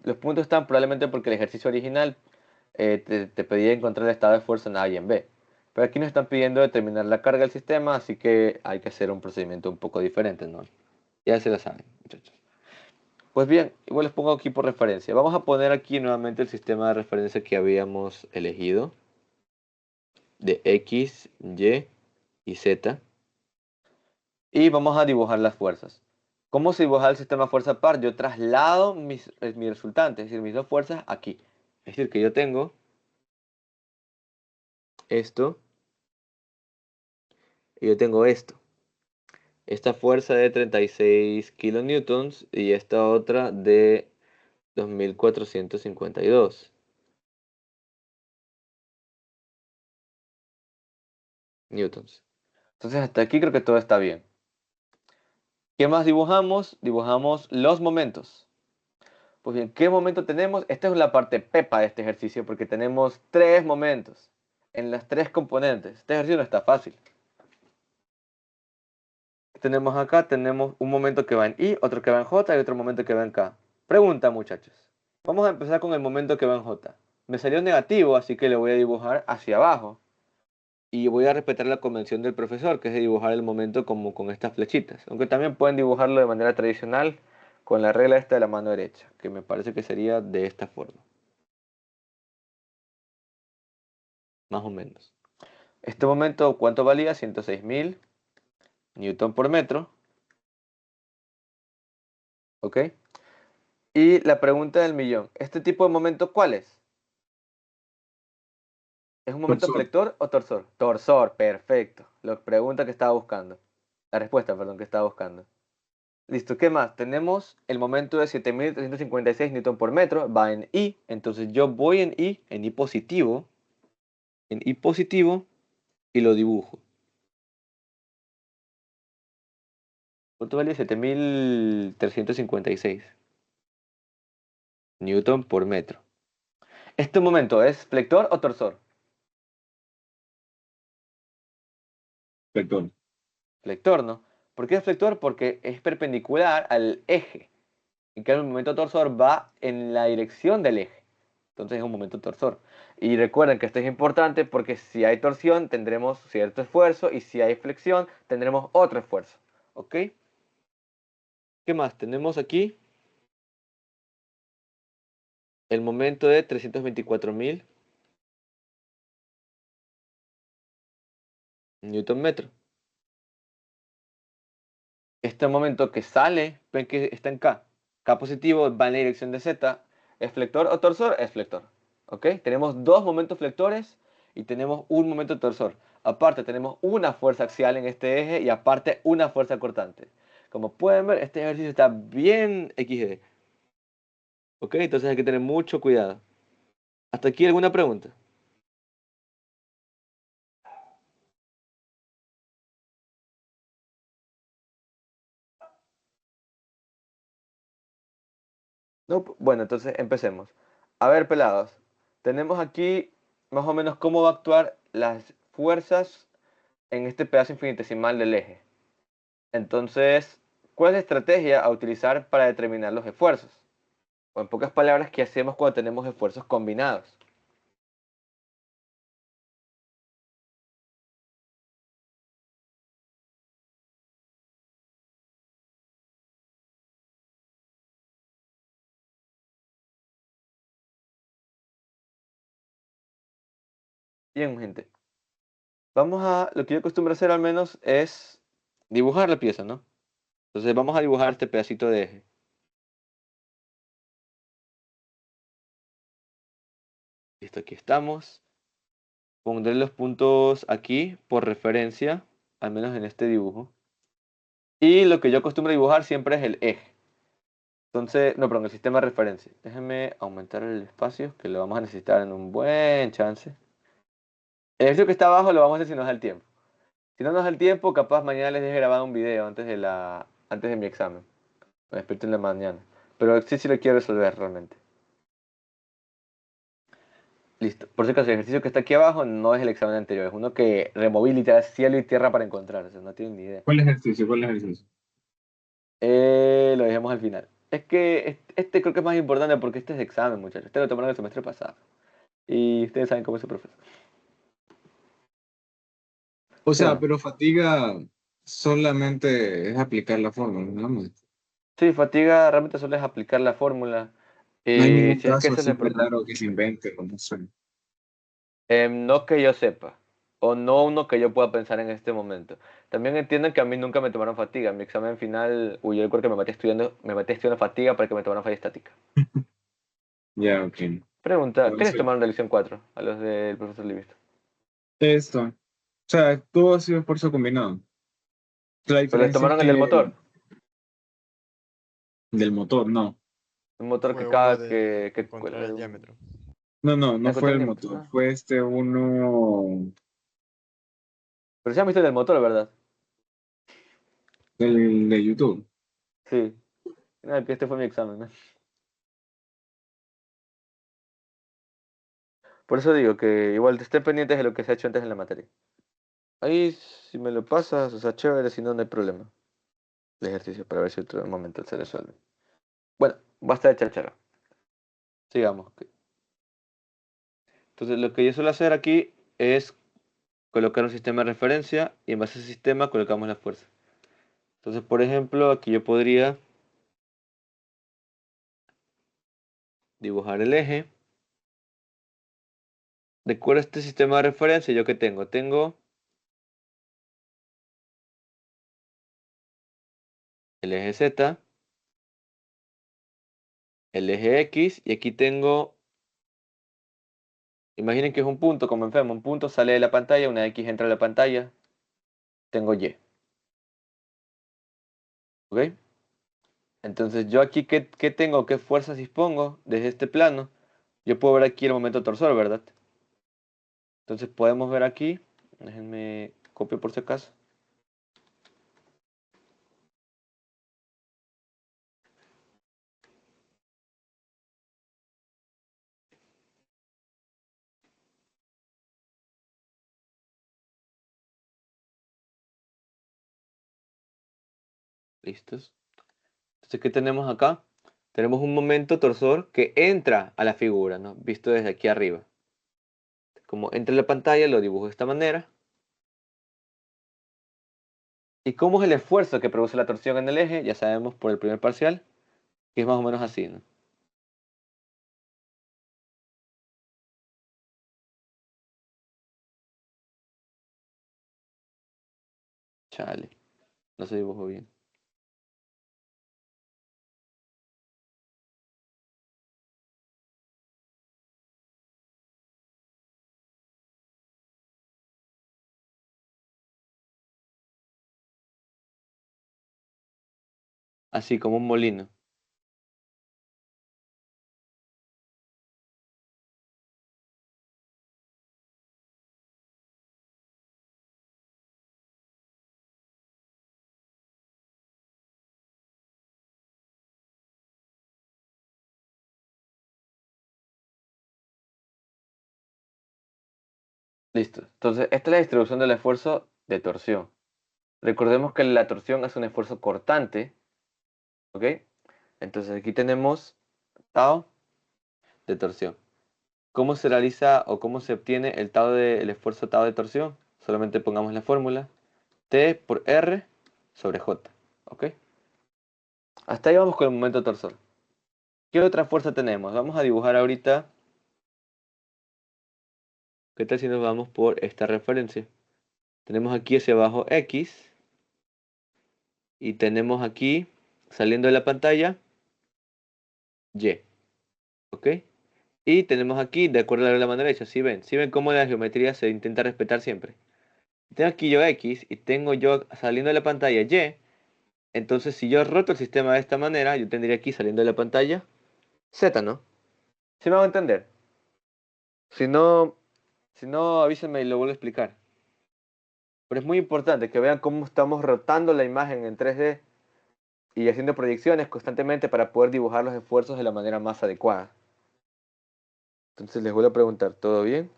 Speaker 1: Los puntos están probablemente porque el ejercicio original te pedía encontrar el estado de fuerza en A y en B. Pero aquí nos están pidiendo determinar la carga del sistema, así que hay que hacer un procedimiento un poco diferente, ¿no? Ya se lo saben, muchachos. Pues bien, igual les pongo aquí por referencia. Vamos a poner aquí nuevamente el sistema de referencia que habíamos elegido de X, Y y Z. Y vamos a dibujar las fuerzas. ¿Cómo se dibuja el sistema fuerza par? Yo traslado mi resultante, es decir, mis dos fuerzas aquí. Es decir, que yo tengo esto y yo tengo esto. Esta fuerza de 36 kilonewtons y esta otra de 2452 newtons. Entonces hasta aquí creo que todo está bien. ¿Qué más dibujamos? Dibujamos los momentos. Pues bien, ¿qué momento tenemos? Esta es la parte pepa de este ejercicio porque tenemos tres momentos en las tres componentes. Este ejercicio no está fácil. Tenemos acá, tenemos un momento que va en I, otro que va en J y otro momento que va en K. Pregunta, muchachos. Vamos a empezar con el momento que va en J. Me salió negativo, así que le voy a dibujar hacia abajo. Y voy a respetar la convención del profesor, que es de dibujar el momento como con estas flechitas. Aunque también pueden dibujarlo de manera tradicional con la regla esta de la mano derecha, que me parece que sería de esta forma. Más o menos. Este momento, ¿cuánto valía? 106.000 newton por metro. ¿Ok? Y la pregunta del millón. ¿Este tipo de momento cuál es? ¿Es un momento
Speaker 2: Profesor,
Speaker 1: flector o torsor? Torsor, perfecto. La pregunta que estaba buscando. La respuesta, perdón, que estaba buscando. Listo, ¿qué más? Tenemos el momento de 7.356 newton por metro, va en I, entonces yo voy en I positivo y lo dibujo. ¿Cuánto vale? 7.356 newton por metro. ¿Este momento es flector o torsor?
Speaker 2: perdón.
Speaker 1: Flector, ¿no? ¿Por qué es flector? Porque es perpendicular al eje. En cambio, el momento torsor va en la dirección del eje. Entonces es un momento torsor. Y recuerden que esto es importante porque si hay torsión tendremos cierto esfuerzo y si hay flexión tendremos otro esfuerzo. ¿Ok? ¿Qué más? Tenemos aquí el momento de 324.000 newton metro. Este momento que sale, ven que está en K. K positivo va en la dirección de Z. ¿Es flector o torsor? Es flector. ¿Ok? Tenemos dos momentos flectores y tenemos un momento torsor. Aparte tenemos una fuerza axial en este eje y aparte una fuerza cortante. Como pueden ver, este ejercicio está bien XD. ¿Ok? Entonces hay que tener mucho cuidado. ¿Hasta aquí alguna pregunta? No, bueno, entonces empecemos. A ver, pelados, tenemos aquí más o menos cómo va a actuar las fuerzas en este pedazo infinitesimal del eje. Entonces, ¿cuál es la estrategia a utilizar para determinar los esfuerzos? O en pocas palabras, ¿qué hacemos cuando tenemos esfuerzos combinados? Bien, gente. Lo que yo acostumbro hacer al menos es dibujar la pieza, ¿no? Entonces vamos a dibujar este pedacito de eje. Listo, aquí estamos. Pondré los puntos aquí por referencia, al menos en este dibujo. Y lo que yo acostumbro dibujar siempre es el eje. Entonces, no, perdón, el sistema de referencia. Déjenme aumentar el espacio, que lo vamos a necesitar en un buen chance. El ejercicio que está abajo lo vamos a hacer si nos da el tiempo. Si no nos da el tiempo, capaz mañana les deje grabado un video antes de mi examen. Me despierto en la mañana. Pero sí lo quiero resolver realmente. Listo. Por si acaso, el ejercicio que está aquí abajo no es el examen anterior. Es uno que removí literal cielo y tierra para encontrar. O sea, no tienen ni idea.
Speaker 2: ¿Cuál ejercicio? ¿Cuál ejercicio?
Speaker 1: Lo dejamos al final. Es que este creo que es más importante porque este es de examen, muchachos. Este lo tomaron el semestre pasado. Y ustedes saben cómo es el profesor.
Speaker 2: O
Speaker 1: ¿Sí o
Speaker 2: sea,
Speaker 1: no?
Speaker 2: pero fatiga solamente es aplicar la fórmula, nada más.
Speaker 1: Sí, fatiga realmente solo es aplicar la fórmula.
Speaker 2: No hay
Speaker 1: Y
Speaker 2: ningún
Speaker 1: si es que
Speaker 2: caso
Speaker 1: eso
Speaker 2: así
Speaker 1: les
Speaker 2: muy
Speaker 1: preocupa.
Speaker 2: raro que se invente, o no sé.
Speaker 1: No que yo sepa. O no uno que yo pueda pensar en este momento. También entienden que a mí nunca me tomaron fatiga. En mi examen final, yo recuerdo que me metí estudiando fatiga para que me tomaran falla estática.
Speaker 2: Ya, ok.
Speaker 1: Pregunta, ¿qué les
Speaker 2: Entonces,
Speaker 1: tomaron de lección 4 a los del profesor Livisto?
Speaker 2: esto. O sea, todo ha sido esfuerzo combinado. La
Speaker 1: ¿Pero les
Speaker 2: diferencia es
Speaker 1: tomaron el del
Speaker 2: que
Speaker 1: motor?
Speaker 2: del motor, no.
Speaker 1: Un motor que
Speaker 3: Fue uno
Speaker 1: cada
Speaker 3: de
Speaker 1: ¿cuál
Speaker 3: encontrar
Speaker 1: era?
Speaker 3: el diámetro.
Speaker 2: No fue
Speaker 1: Encontrar el
Speaker 2: el
Speaker 1: diámetro.
Speaker 2: motor,
Speaker 1: Ah.
Speaker 2: fue este uno
Speaker 1: Pero se han visto el del motor, ¿verdad?
Speaker 2: del de YouTube.
Speaker 1: Sí. Nada, que este fue mi examen, ¿no? Por eso digo que igual te esté pendientes de lo que se ha hecho antes en la materia. Ahí, si me lo pasas, o sea, chévere, si no, no hay problema. El ejercicio para ver si otro momento se resuelve. Bueno, basta de cháchara. Sigamos. Entonces, lo que yo suelo hacer aquí es colocar un sistema de referencia y en base a ese sistema colocamos la fuerza. Entonces, por ejemplo, aquí yo podría dibujar el eje. De acuerdo a este sistema de referencia, ¿yo qué tengo? Tengo el eje Z, el eje X y aquí tengo, imaginen que es un punto, como enfermo, un punto sale de la pantalla, una X entra a la pantalla, tengo Y. ¿Ok? Entonces yo aquí, ¿qué tengo? ¿Qué fuerzas dispongo desde este plano? Yo puedo ver aquí el momento torsor, ¿verdad? Entonces podemos ver aquí, déjenme copio por si acaso. ¿Listos? Entonces, ¿qué tenemos acá? Tenemos un momento torsor que entra a la figura, ¿no? Visto desde aquí arriba. Como entra en la pantalla, lo dibujo de esta manera. ¿Y cómo es el esfuerzo que produce la torsión en el eje? Ya sabemos por el primer parcial, que es más o menos así, ¿no? Chale, no se dibujó bien. Así como un molino. Listo. Entonces, esta es la distribución del esfuerzo de torsión. Recordemos que la torsión es un esfuerzo cortante, ¿ok? Entonces aquí tenemos tau de torsión. ¿Cómo se realiza o cómo se obtiene el esfuerzo tau de torsión? Solamente pongamos la fórmula T por R sobre J, ¿ok? Hasta ahí vamos con el momento torsor. ¿Qué otra fuerza tenemos? Vamos a dibujar ahorita. ¿Qué tal si nos vamos por esta referencia? Tenemos aquí hacia abajo X y tenemos aquí, saliendo de la pantalla, Y, ¿ok? Y tenemos aquí, de acuerdo a la mano derecha, si ven cómo la geometría se intenta respetar siempre. Tengo aquí yo X y tengo yo saliendo de la pantalla Y. Entonces, si yo roto el sistema de esta manera, yo tendría aquí saliendo de la pantalla Z, ¿no? ¿Sí me va a entender? Si no, si no, avísenme y lo vuelvo a explicar. Pero es muy importante que vean cómo estamos rotando la imagen en 3D y haciendo proyecciones constantemente para poder dibujar los esfuerzos de la manera más adecuada. Entonces les vuelvo a preguntar, ¿todo bien?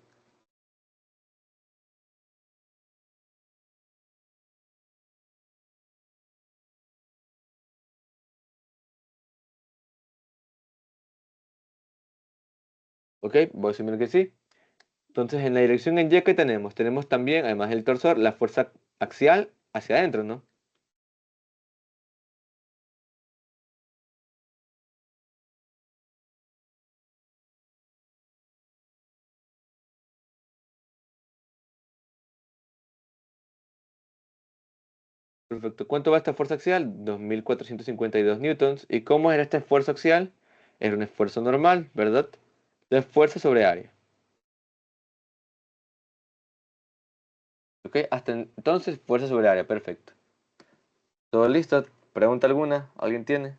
Speaker 1: ¿Ok? Voy a asumir que sí. Entonces en la dirección en Y que tenemos, tenemos también, además del torsor, la fuerza axial hacia adentro, ¿no? Perfecto. ¿Cuánto va esta fuerza axial? 2452 newtons. ¿Y cómo era este esfuerzo axial? Era un esfuerzo normal, ¿verdad? De fuerza sobre área. ¿Ok? Hasta entonces, fuerza sobre área. Perfecto. ¿Todo listo? ¿Pregunta alguna? ¿Alguien tiene?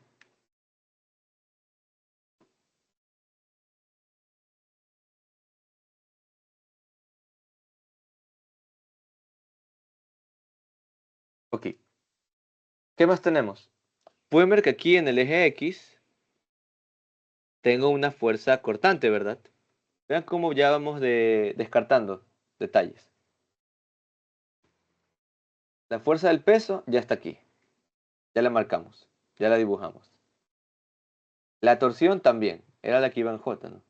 Speaker 1: Ok. ¿Qué más tenemos? Pueden ver que aquí en el eje X tengo una fuerza cortante, ¿verdad? Vean cómo ya vamos descartando detalles. La fuerza del peso ya está aquí. Ya la marcamos. Ya la dibujamos. La torsión también. Era la que iba en J, ¿no?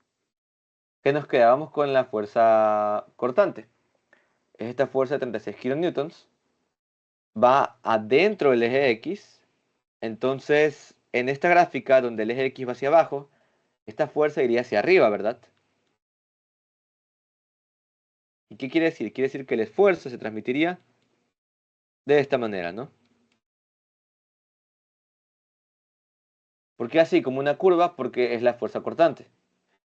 Speaker 1: ¿Qué nos queda? Vamos con la fuerza cortante. Es esta fuerza de 36 kilonewtons. Va adentro del eje X. Entonces, en esta gráfica donde el eje X va hacia abajo, esta fuerza iría hacia arriba, ¿verdad? ¿Y qué quiere decir? Quiere decir que el esfuerzo se transmitiría de esta manera, ¿no? ¿Por qué así? Como una curva, porque es la fuerza cortante.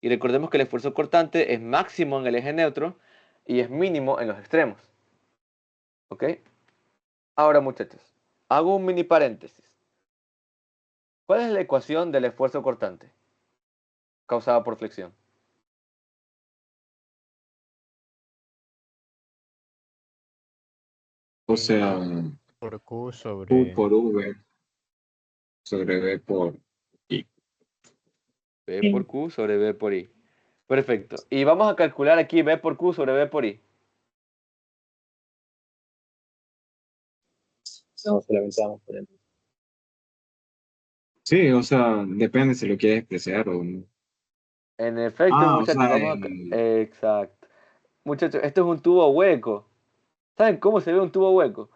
Speaker 1: Y recordemos que el esfuerzo cortante es máximo en el eje neutro y es mínimo en los extremos. ¿Ok? Ahora, muchachos, hago un mini paréntesis. ¿Cuál es la ecuación del esfuerzo cortante causada por flexión?
Speaker 2: O sea,
Speaker 3: Por Q
Speaker 2: U
Speaker 3: sobre...
Speaker 2: por V sobre V por I.
Speaker 1: B por Q sobre B por I. Perfecto. Y vamos a calcular aquí B por Q sobre B por I.
Speaker 4: No, solamente vamos por el...
Speaker 2: Sí, o sea, depende si lo quieres expresar o no.
Speaker 1: En efecto,
Speaker 2: Ah, o
Speaker 1: muchachos,
Speaker 2: sea,
Speaker 1: vamos a... Exacto. Muchachos, esto es un tubo hueco. ¿Saben cómo se ve un tubo hueco?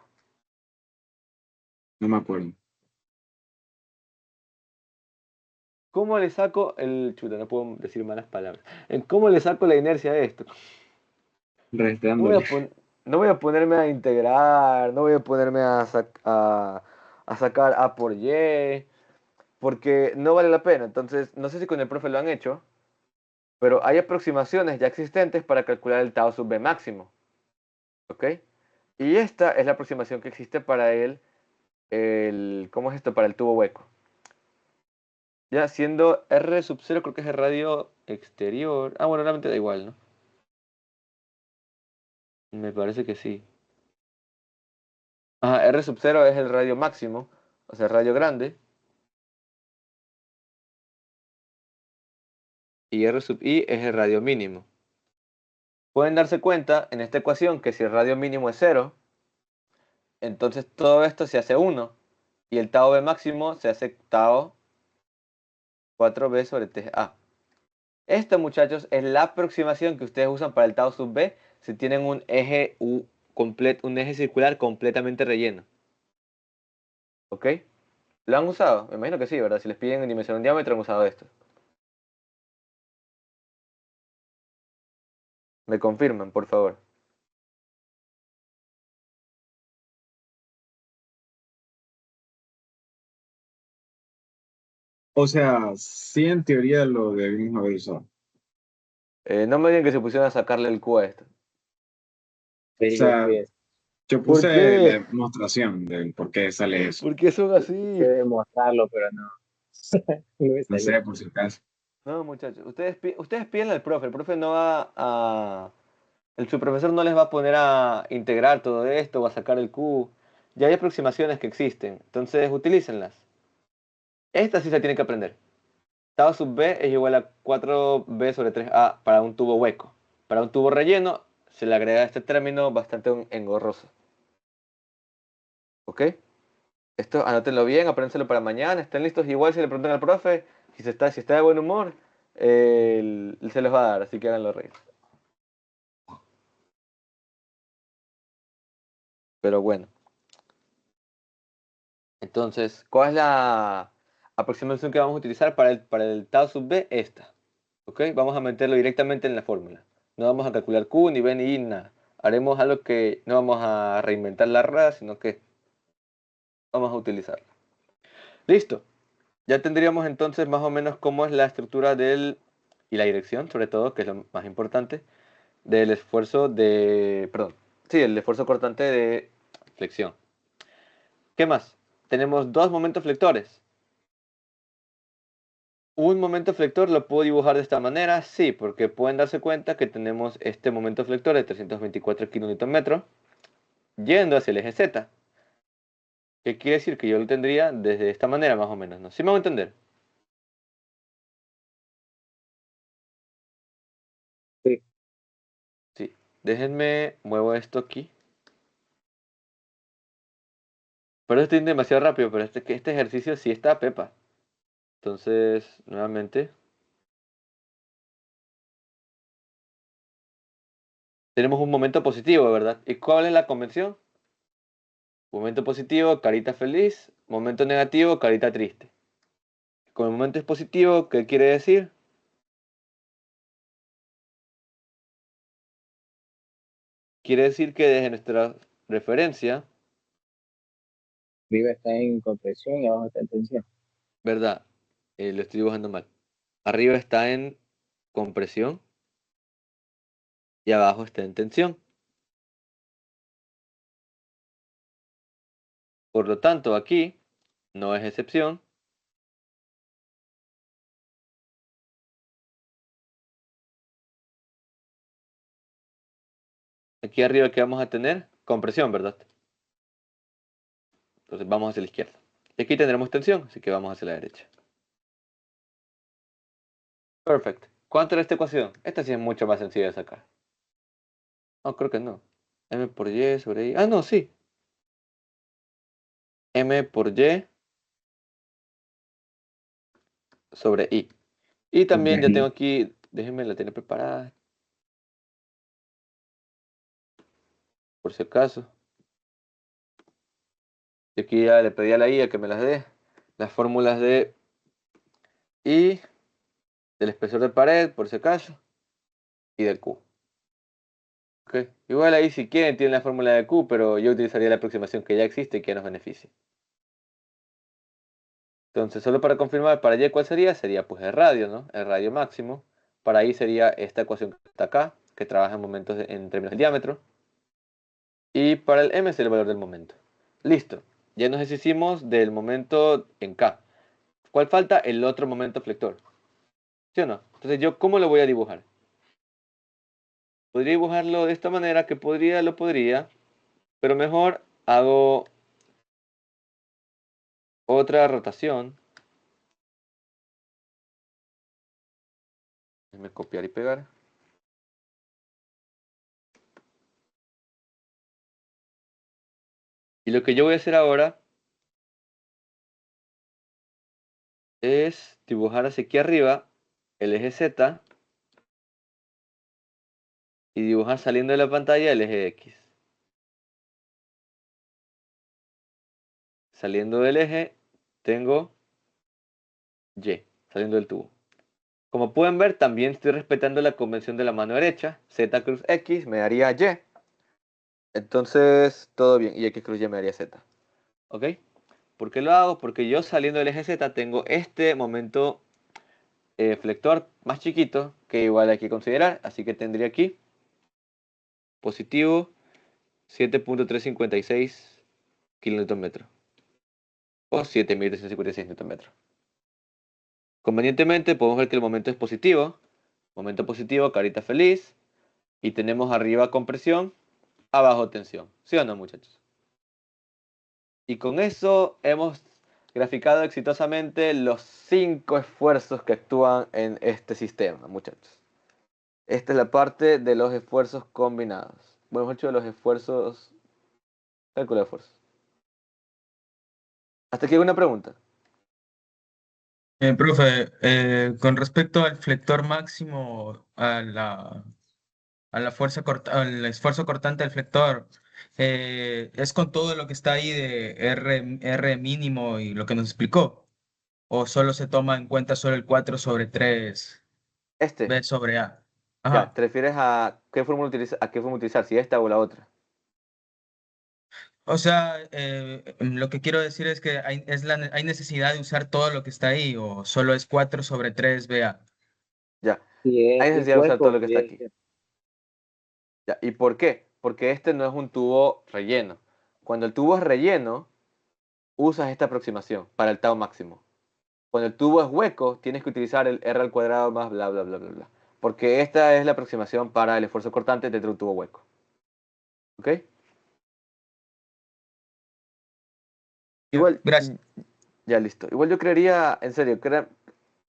Speaker 2: no me acuerdo.
Speaker 1: ¿Cómo le saco el... Chuta, no puedo decir malas palabras. ¿Cómo le saco la inercia a esto? No voy
Speaker 2: Restándole.
Speaker 1: a, no voy a ponerme a integrar, no voy a ponerme a sacar A por Y, porque no vale la pena. Entonces, no sé si con el profe lo han hecho, pero hay aproximaciones ya existentes para calcular el tau sub B máximo. ¿Ok? Y esta es la aproximación que existe para ¿cómo es esto? Para el tubo hueco. Ya siendo R sub 0 creo que es el radio exterior. Ah, bueno, realmente da igual, ¿no? Me parece que sí. Ajá, R sub 0 es el radio máximo, o sea, el radio grande. Y R sub I es el radio mínimo. Pueden darse cuenta en esta ecuación que si el radio mínimo es 0, entonces todo esto se hace 1 y el tau b máximo se hace tau 4b sobre 3a. Esta, muchachos, es la aproximación que ustedes usan para el tau sub b si tienen un eje, un eje circular completamente relleno. ¿Ok? ¿Lo han usado? Me imagino que sí, ¿verdad? Si les piden dimensión un diámetro, han usado esto. Me confirman, por favor.
Speaker 2: O sea, sí, en teoría lo debimos haber usado.
Speaker 1: No me digan que se pusieron a sacarle el Q a esto.
Speaker 2: O
Speaker 4: Sí, yo
Speaker 2: sea,
Speaker 4: fui eso.
Speaker 2: yo
Speaker 1: ¿Por
Speaker 2: puse la
Speaker 1: qué?
Speaker 2: demostración de por qué sale eso.
Speaker 1: ¿Por qué son
Speaker 4: Quise
Speaker 1: así?
Speaker 4: demostrarlo, pero no. No me
Speaker 2: No
Speaker 4: salió.
Speaker 2: sé, por si acaso.
Speaker 1: No, muchachos, ustedes pídenle al profe. El profe no va a... Su profesor no les va a poner a integrar todo esto o a sacar el Q. Ya hay aproximaciones que existen, entonces utilícenlas. Esta sí se tiene que aprender. Tau sub b es igual a 4b sobre 3a para un tubo hueco. Para un tubo relleno se le agrega este término bastante engorroso. ¿Ok? Esto anótenlo bien, apréndenselo para mañana, estén listos. Igual si le preguntan al profe, si está de buen humor, él se los va a dar, así que háganlo reír. Pero bueno, entonces, ¿cuál es la aproximación que vamos a utilizar para el tau sub b? Esta. ¿Ok? Vamos a meterlo directamente en la fórmula. No vamos a calcular Q, ni B, ni I, nada. Haremos algo que no vamos a reinventar la rueda, sino que vamos a utilizarla. Listo. Ya tendríamos entonces más o menos cómo es la estructura y la dirección, sobre todo, que es lo más importante, del esfuerzo perdón, sí, el esfuerzo cortante de flexión. ¿Qué más? Tenemos dos momentos flectores. Un momento flector lo puedo dibujar de esta manera, sí, porque pueden darse cuenta que tenemos este momento flector de 324 kN yendo hacia el eje Z. ¿Qué quiere decir? Que yo lo tendría desde esta manera más o menos, ¿no? ¿Sí me voy a entender?
Speaker 4: Sí.
Speaker 1: Sí. Déjenme, muevo esto aquí. Pero estoy demasiado rápido, pero este ejercicio sí está pepa. Entonces, nuevamente, tenemos un momento positivo, ¿verdad? ¿Y cuál es la convención? Momento positivo, carita feliz. Momento negativo, carita triste. Con el momento es positivo, ¿qué quiere decir? Quiere decir que desde nuestra referencia,
Speaker 4: Arriba está en compresión y abajo está en tensión.
Speaker 1: ¿verdad? Lo estoy dibujando mal. Arriba está en compresión y abajo está en tensión. Por lo tanto, aquí no es excepción. Aquí arriba, ¿qué vamos a tener? Compresión, ¿verdad? Entonces vamos hacia la izquierda. Y aquí tendremos tensión, así que vamos hacia la derecha. Perfecto. ¿Cuánto era esta ecuación? Esta sí es mucho más sencilla de sacar. No, creo que no. M por Y sobre I. Ah, no, sí. M por Y sobre I. Y también ya tengo aquí, déjenme la tiene preparada, por si acaso. Y aquí ya le pedí a la IA que me las dé. Las fórmulas de I, del espesor de pared, por si acaso, y del Q. Ok. Igual ahí si quieren tienen la fórmula de Q, pero yo utilizaría la aproximación que ya existe y que nos beneficie. Entonces, solo para confirmar, para Y, ¿cuál sería? Sería pues el radio, ¿no? El radio máximo. Para I sería esta ecuación que está acá, que trabaja en momentos en términos de diámetro. Y para el M es el valor del momento. Listo. Ya nos deshicimos del momento en K. ¿Cuál falta? El otro momento flector. ¿Sí o no? Entonces, ¿yo cómo lo voy a dibujar? Podría dibujarlo de esta manera, que lo podría, pero mejor hago otra rotación. Déjame copiar y pegar. Y lo que yo voy a hacer ahora es dibujar hacia aquí arriba el eje Z y dibujar saliendo de la pantalla el eje X. Saliendo del eje tengo Y, saliendo del tubo. Como pueden ver, también estoy respetando la convención de la mano derecha. Z cruz X me daría Y. Entonces, todo bien. Y X cruz Y me daría Z. ¿Ok? ¿Por qué lo hago? Porque yo saliendo del eje Z tengo este momento flector más chiquito que igual hay que considerar. Así que tendría aquí positivo 7.356 kN o 7.356 Nm. Convenientemente podemos ver que el momento es positivo. Momento positivo, carita feliz. Y tenemos arriba compresión, abajo tensión. ¿Sí o no, muchachos? Y con eso hemos graficado exitosamente los 5 esfuerzos que actúan en este sistema, muchachos. Esta es la parte de los esfuerzos combinados. Bueno, mejor dicho, de los esfuerzos... Cálculo de esfuerzos. Hasta aquí una pregunta.
Speaker 3: Profe, con respecto al flector máximo, a la fuerza al esfuerzo cortante del flector, ¿es con todo lo que está ahí de R mínimo y lo que nos explicó? ¿O solo se toma en cuenta solo el 4/3
Speaker 1: Este,
Speaker 3: B sobre A?
Speaker 1: ya,
Speaker 3: Ajá.
Speaker 1: ¿te refieres a qué fórmula utilizar? Si esta o la otra.
Speaker 3: O sea, lo que quiero decir es que hay necesidad de usar todo lo que está ahí, o solo es 4/3 BA.
Speaker 1: Ya,
Speaker 4: Si
Speaker 1: hay
Speaker 4: es
Speaker 1: necesidad de usar todo
Speaker 4: hueco,
Speaker 1: lo que está aquí. Ya, ¿y por qué? Porque este no es un tubo relleno. Cuando el tubo es relleno, usas esta aproximación para el tau máximo. Cuando el tubo es hueco, tienes que utilizar el R al cuadrado más bla bla bla bla bla. Porque esta es la aproximación para el esfuerzo cortante dentro de un tubo hueco. ¿Ok?
Speaker 3: Ya,
Speaker 1: Igual,
Speaker 3: gracias.
Speaker 1: ya listo. Igual yo creería, en serio,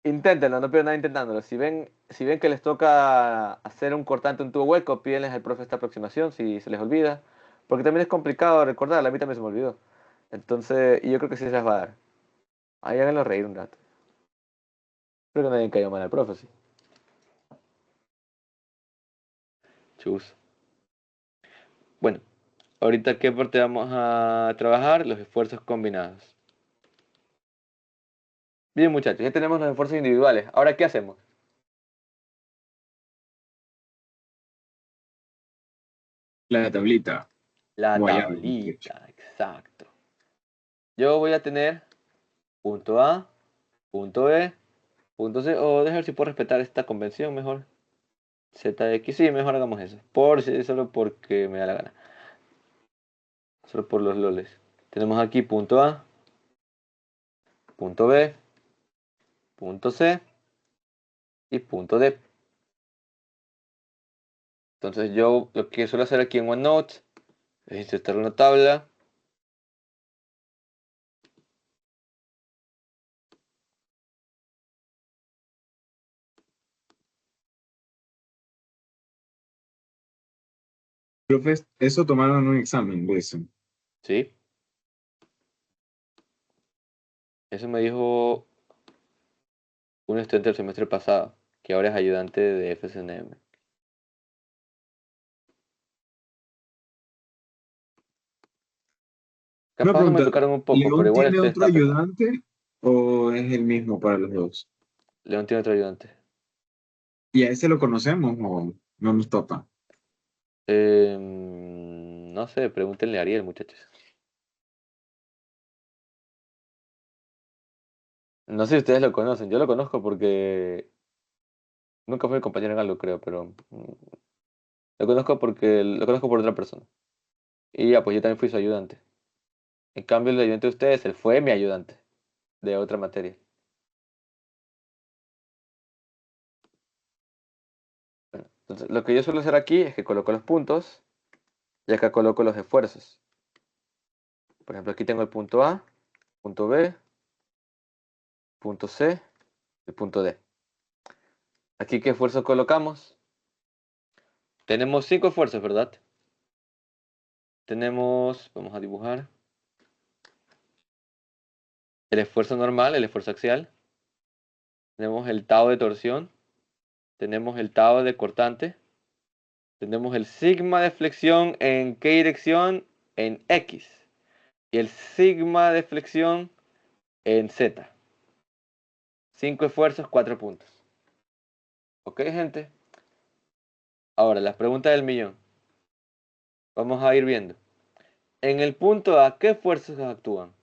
Speaker 1: inténtenlo, no pierdan nada intentándolo. Si ven que les toca hacer un cortante en un tubo hueco, pídenles al profe esta aproximación si se les olvida. Porque también es complicado recordarla, a mí también se me olvidó. Entonces, y yo creo que sí se las va a dar. Ahí háganlo reír un rato. Creo que nadie cayó mal al profe, sí. Chus. Bueno, ahorita qué parte vamos a trabajar, los esfuerzos combinados. Bien, muchachos, ya tenemos los esfuerzos individuales. Ahora, ¿qué hacemos?
Speaker 2: La tablita.
Speaker 1: La
Speaker 2: Guayaba, mejor dicho.
Speaker 1: tablita, exacto. Yo voy a tener punto A, punto B, punto C, o dejar si puedo respetar esta convención mejor. ZX, sí, mejor hagamos eso. Solo porque me da la gana. Solo por los loles. Tenemos aquí punto A, punto B, punto C y punto D. Entonces yo lo que suelo hacer aquí en OneNote es insertar una tabla.
Speaker 2: Profe, eso tomaron un examen de eso.
Speaker 1: ¿Sí? Eso me dijo un estudiante del semestre pasado, que ahora es ayudante de FSNM.
Speaker 2: Una
Speaker 1: Capaz no me
Speaker 2: pregunta,
Speaker 1: tocaron un poco, pero
Speaker 2: ¿León
Speaker 1: igual
Speaker 2: tiene
Speaker 1: este
Speaker 2: otro
Speaker 1: está pegado.
Speaker 2: ayudante o es el mismo para los dos?
Speaker 1: León tiene otro ayudante.
Speaker 2: ¿Y a ese lo conocemos o no nos topa?
Speaker 1: No sé, pregúntenle a Ariel, muchachos. No sé si ustedes lo conocen, yo lo conozco porque nunca fui compañero en algo, creo, pero lo conozco por otra persona. Y ya, pues yo también fui su ayudante. En cambio, el ayudante de ustedes, él fue mi ayudante de otra materia. Bueno, entonces, lo que yo suelo hacer aquí es que coloco los puntos y acá coloco los esfuerzos. Por ejemplo, aquí tengo el punto A, punto B, punto C y punto D. Aquí, ¿qué esfuerzo colocamos? Tenemos 5 esfuerzos, ¿verdad? tenemos, vamos a dibujar, el esfuerzo normal, el esfuerzo axial. Tenemos el tau de torsión. Tenemos el tau de cortante. Tenemos el sigma de flexión en qué dirección, en X. Y el sigma de flexión en Z. 5 esfuerzos, 4 puntos. ¿Ok, gente? Ahora, las preguntas del millón. Vamos a ir viendo. En el punto A, ¿qué fuerzas actúan?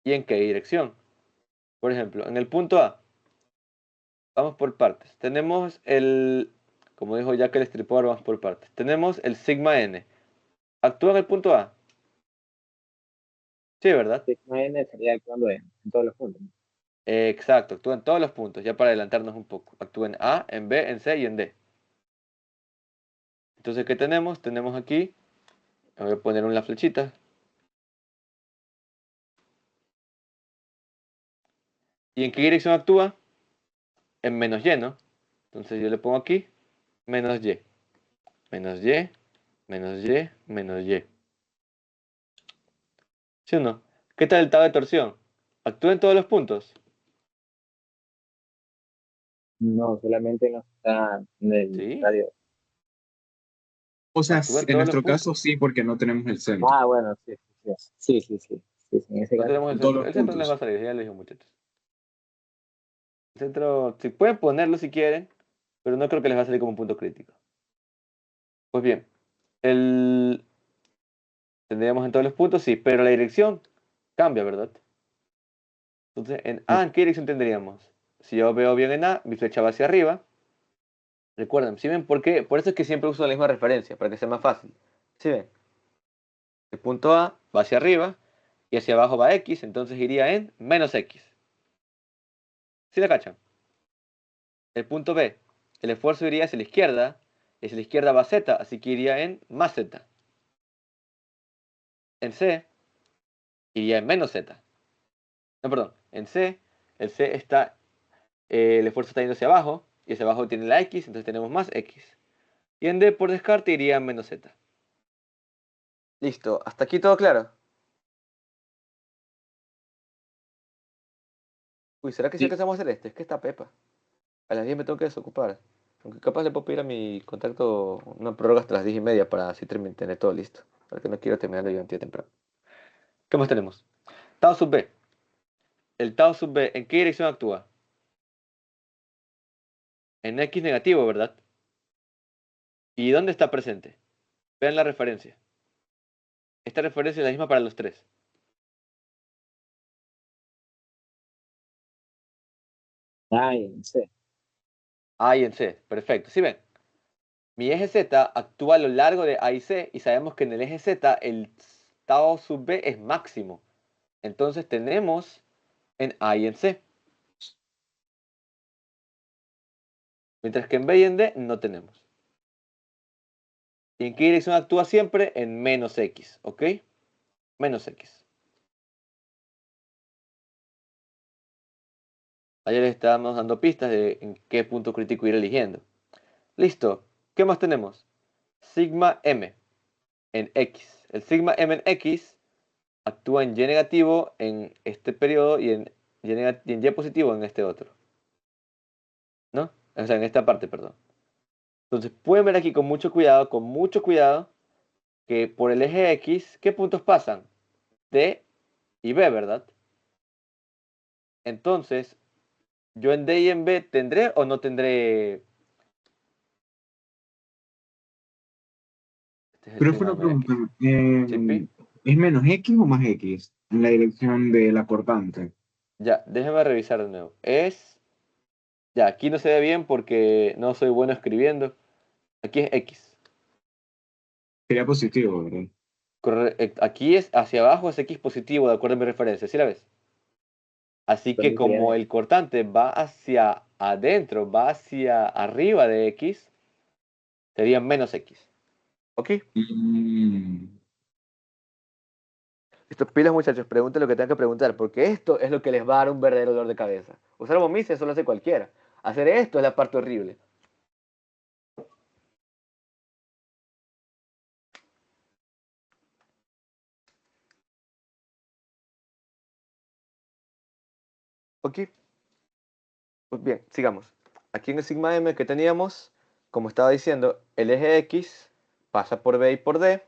Speaker 1: ¿Y en qué dirección? Por ejemplo, en el punto A, vamos por partes. Tenemos el, como dijo Jack el Estripador, vamos por partes. Tenemos el sigma n. ¿Actúa en el punto A? Sí, ¿verdad?
Speaker 4: Sigma N sería actuando en todos los puntos.
Speaker 1: Exacto, actúa en todos los puntos, ya para adelantarnos un poco. Actúa en A, en B, en C y en D. Entonces, ¿qué tenemos? Tenemos aquí, voy a poner una flechita. ¿Y en qué dirección actúa? En menos Y, ¿no? Entonces yo le pongo aquí, menos Y. Menos Y, menos Y, menos Y. ¿Sí o no? ¿Qué tal el tau de torsión? ¿Actúa en todos los puntos?
Speaker 4: No, solamente en los que están en el
Speaker 1: Sí,
Speaker 4: radio.
Speaker 2: O sea,
Speaker 1: actúa en
Speaker 2: en
Speaker 1: todos los
Speaker 2: nuestro caso
Speaker 1: puntos.
Speaker 2: sí, porque no tenemos el centro.
Speaker 4: Ah, bueno, sí, sí, sí. Sí, sí, sí. Sí, sí, en ese
Speaker 1: No
Speaker 4: caso.
Speaker 1: tenemos el
Speaker 2: En todos
Speaker 1: centro.
Speaker 2: los
Speaker 1: El centro no les va a
Speaker 2: puntos.
Speaker 1: salir, ya lo dije, muchachos. El centro, si pueden ponerlo si quieren, pero no creo que les va a salir como un punto crítico. Pues bien, el... tendríamos en todos los puntos, sí, pero la dirección cambia, ¿verdad? Entonces, en A, ¿en qué dirección tendríamos? Si yo veo bien en A, mi flecha va hacia arriba. Recuerden, ¿sí ven por qué? Por eso es que siempre uso la misma referencia, para que sea más fácil. ¿Sí ven? El punto A va hacia arriba y hacia abajo va X, entonces iría en menos X. ¿Sí la cachan? El punto B, el esfuerzo iría hacia la izquierda, y hacia la izquierda va Z, así que iría en más Z. En C, iría en menos Z. No, perdón, en C, el C está, el esfuerzo está yendo hacia abajo, y hacia abajo tiene la X, entonces tenemos más X. Y en D, por descarte, iría en menos Z. Listo, ¿hasta aquí todo claro? Uy, ¿será que sí
Speaker 2: Sí.
Speaker 1: alcanzamos a hacer este? Es que está Pepa. A las 10 me tengo que desocupar. Aunque capaz le puedo pedir a mi contacto una prórroga hasta las 10:30 para así tener todo listo. Porque no quiero terminarlo yo antes de temprano. ¿Qué más tenemos? Tau sub B. El tau sub B, ¿en qué dirección actúa? En X negativo, ¿verdad? ¿Y dónde está presente? Vean la referencia. Esta referencia es la misma para los tres.
Speaker 4: Ah, en C.
Speaker 1: A y en C. Perfecto. ¿Sí ven? Mi eje Z actúa a lo largo de A y C y sabemos que en el eje Z el tau sub B es máximo. Entonces tenemos en A y en C. Mientras que en B y en D no tenemos. ¿Y en qué dirección actúa siempre? En menos X, ¿ok? Menos X. Ayer les estábamos dando pistas de en qué punto crítico ir eligiendo. Listo. ¿Qué más tenemos? Sigma M en X. El sigma M en X actúa en Y negativo en este periodo y en Y positivo en este otro. ¿No? O sea, en esta parte, perdón. Entonces pueden ver aquí con mucho cuidado, que por el eje X, ¿qué puntos pasan? D y B, ¿verdad? Entonces, yo en D y en B tendré o no tendré. Este es el
Speaker 2: Pero fue
Speaker 1: sigma
Speaker 2: una
Speaker 1: M en
Speaker 2: pregunta.
Speaker 1: X. ¿Sí?
Speaker 2: ¿Es menos X o más X en la dirección de la cortante?
Speaker 1: Ya, déjeme revisar de nuevo. Ya, aquí no se ve bien porque no soy bueno escribiendo. Aquí es X.
Speaker 2: Sería positivo, ¿verdad?
Speaker 1: Aquí es hacia abajo, es X positivo, de acuerdo a mi referencia. ¿Sí la ves? Así que
Speaker 4: Entonces sería
Speaker 1: como el cortante va hacia adentro, va hacia arriba de X, sería menos X. ¿Ok?
Speaker 2: Mm,
Speaker 1: Estos pilas, muchachos, pregunten lo que tengan que preguntar, porque esto es lo que les va a dar un verdadero dolor de cabeza. Usar Momise eso lo hace cualquiera. Hacer esto es la parte horrible. Ok, pues bien, sigamos. Aquí en el sigma m que teníamos, como estaba diciendo, el eje X pasa por B y por D.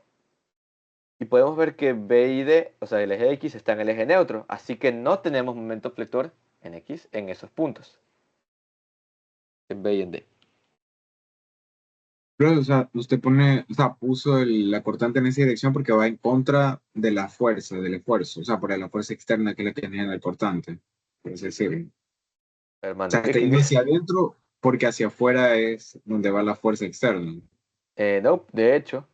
Speaker 1: Y podemos ver que B y D, o sea, el eje X está en el eje neutro. Así que no tenemos momento flector en X en esos puntos. En B y en D.
Speaker 2: Pero, o sea, usted pone, o sea, puso la cortante en esa dirección porque va en contra de la fuerza, del esfuerzo, o sea, por la fuerza externa que es la que genera el cortante, por así decirlo. O
Speaker 1: Hermano,
Speaker 2: sea,
Speaker 1: ¿qué
Speaker 2: está yendo
Speaker 1: quieres?
Speaker 2: hacia adentro porque hacia afuera es donde va la fuerza externa.
Speaker 1: No, de hecho.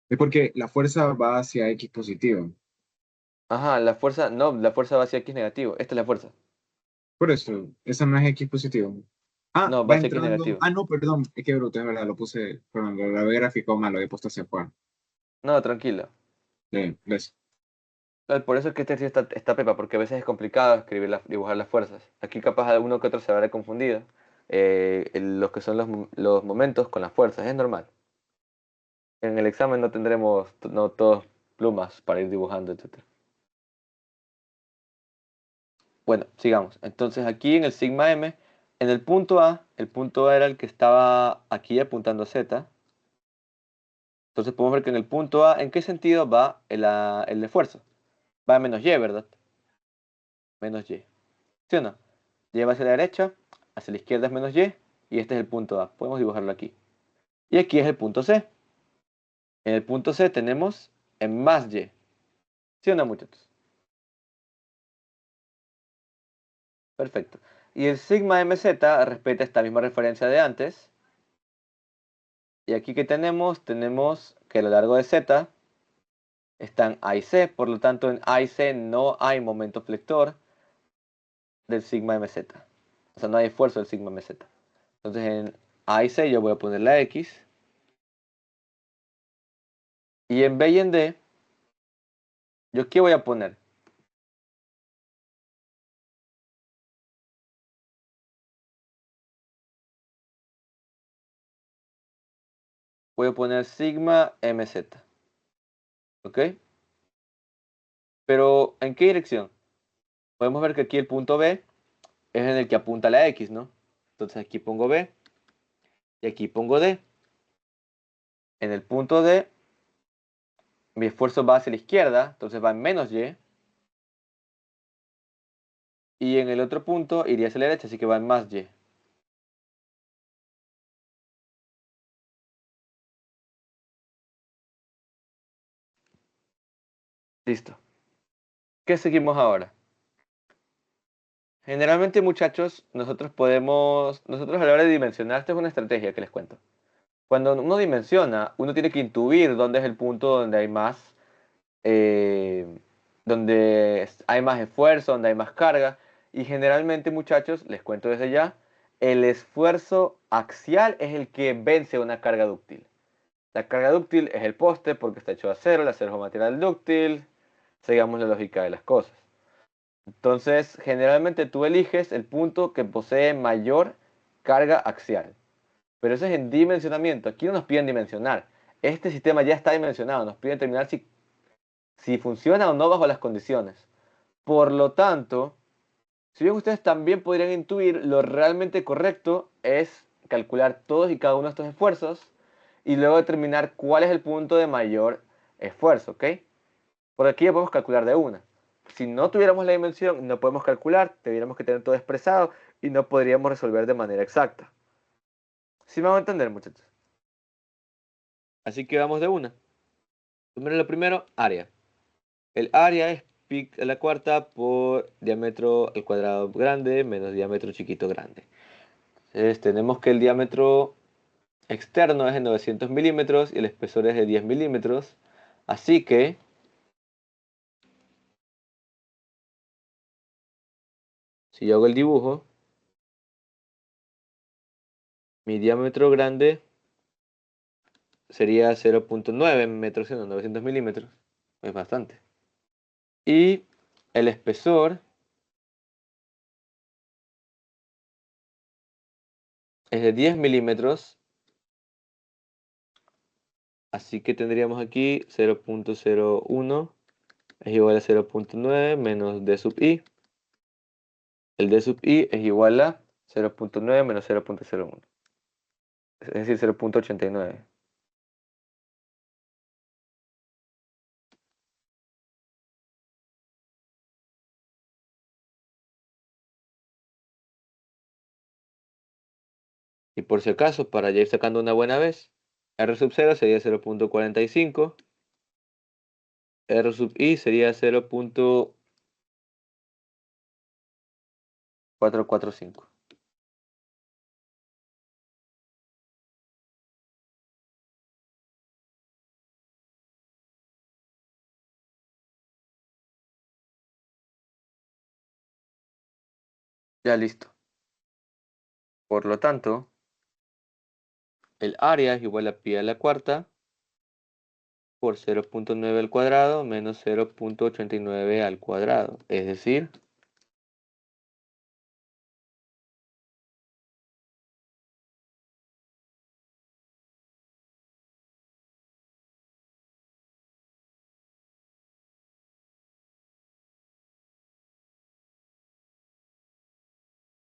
Speaker 2: Es porque la fuerza va hacia X positivo.
Speaker 1: Ajá, la fuerza, no, la fuerza va hacia X negativo. Esta es la fuerza.
Speaker 2: Por eso, esa no es X positivo. Ah,
Speaker 1: No, va
Speaker 2: va
Speaker 1: hacia X
Speaker 2: entrando.
Speaker 1: negativo.
Speaker 2: Ah, no, perdón, es que bruto, es verdad, lo puse, perdón, lo había graficado mal, lo había puesto hacia afuera.
Speaker 1: No, tranquilo.
Speaker 2: ¿Ves?
Speaker 1: Por eso es que este ejercicio está pepa, porque a veces es complicado escribir dibujar las fuerzas. Aquí capaz alguno que otro se habrá confundido. Los que son los momentos con las fuerzas, es normal. En el examen no tendremos no todos plumas para ir dibujando, etc. Bueno, sigamos. Entonces aquí en el sigma m, en el punto A era el que estaba aquí apuntando a Z. Entonces podemos ver que en el punto A, ¿en qué sentido va el esfuerzo? Va a menos y, ¿verdad? Menos y. ¿Sí o no? Y va hacia la derecha, hacia la izquierda es menos y este es el punto A. Podemos dibujarlo aquí. Y aquí es el punto C. En el punto C tenemos en más y. ¿Sí o no, muchachos? Perfecto. Y el sigma mz respeta esta misma referencia de antes. Y aquí que tenemos que a lo largo de z están A y C. Por lo tanto, en A y C no hay momento flector del sigma mz. O sea, no hay esfuerzo del sigma mz. Entonces en A y C yo voy a poner la X. Y en B y en D, ¿yo qué voy a poner? Voy a poner sigma mz. ¿Ok? Pero ¿en qué dirección? Podemos ver que aquí el punto B es en el que apunta la X, ¿no? Entonces aquí pongo B y aquí pongo D. En el punto D, mi esfuerzo va hacia la izquierda, entonces va en menos Y. Y en el otro punto iría hacia la derecha, así que va en más Y. Listo. ¿Qué seguimos ahora? Generalmente, muchachos, nosotros a la hora de dimensionar, esta es una estrategia que les cuento. Cuando uno dimensiona, uno tiene que intuir dónde es el punto donde hay más, eh, donde hay más esfuerzo, donde hay más carga. Y generalmente, muchachos, les cuento desde ya, el esfuerzo axial es el que vence una carga dúctil. La carga dúctil es el poste porque está hecho de acero, el acero es un material dúctil. Sigamos la lógica de las cosas. Entonces, generalmente tú eliges el punto que posee mayor carga axial. Pero eso es en dimensionamiento. Aquí no nos piden dimensionar. Este sistema ya está dimensionado. Nos piden determinar si funciona o no bajo las condiciones. Por lo tanto, si bien ustedes también podrían intuir, lo realmente correcto es calcular todos y cada uno de estos esfuerzos y luego determinar cuál es el punto de mayor esfuerzo, ¿ok? Por aquí ya podemos calcular de una. Si no tuviéramos la dimensión, no podemos calcular, tendríamos que tener todo expresado y no podríamos resolver de manera exacta. ¿Sí me van a entender, muchachos? Así que vamos de una. Primero lo primero, área. El área es pi a la cuarta por diámetro al cuadrado grande menos diámetro chiquito grande. Entonces tenemos que el diámetro externo es de 900 milímetros y el espesor es de 10 milímetros. Así que si yo hago el dibujo, mi diámetro grande sería 0.9 metros, no 900 milímetros. Es bastante. Y el espesor es de 10 milímetros. Así que tendríamos aquí 0.01 es igual a 0.9 menos d sub i. el d sub i es igual a 0.9 menos 0.01. Es decir, 0.89. Y por si acaso, para ya ir sacando una buena vez, R sub 0 sería 0.45. R sub i sería 0.445. Ya listo. Por lo tanto, el área es igual a pi a la cuarta por 0.9 al cuadrado menos 0.89 al cuadrado. Es decir,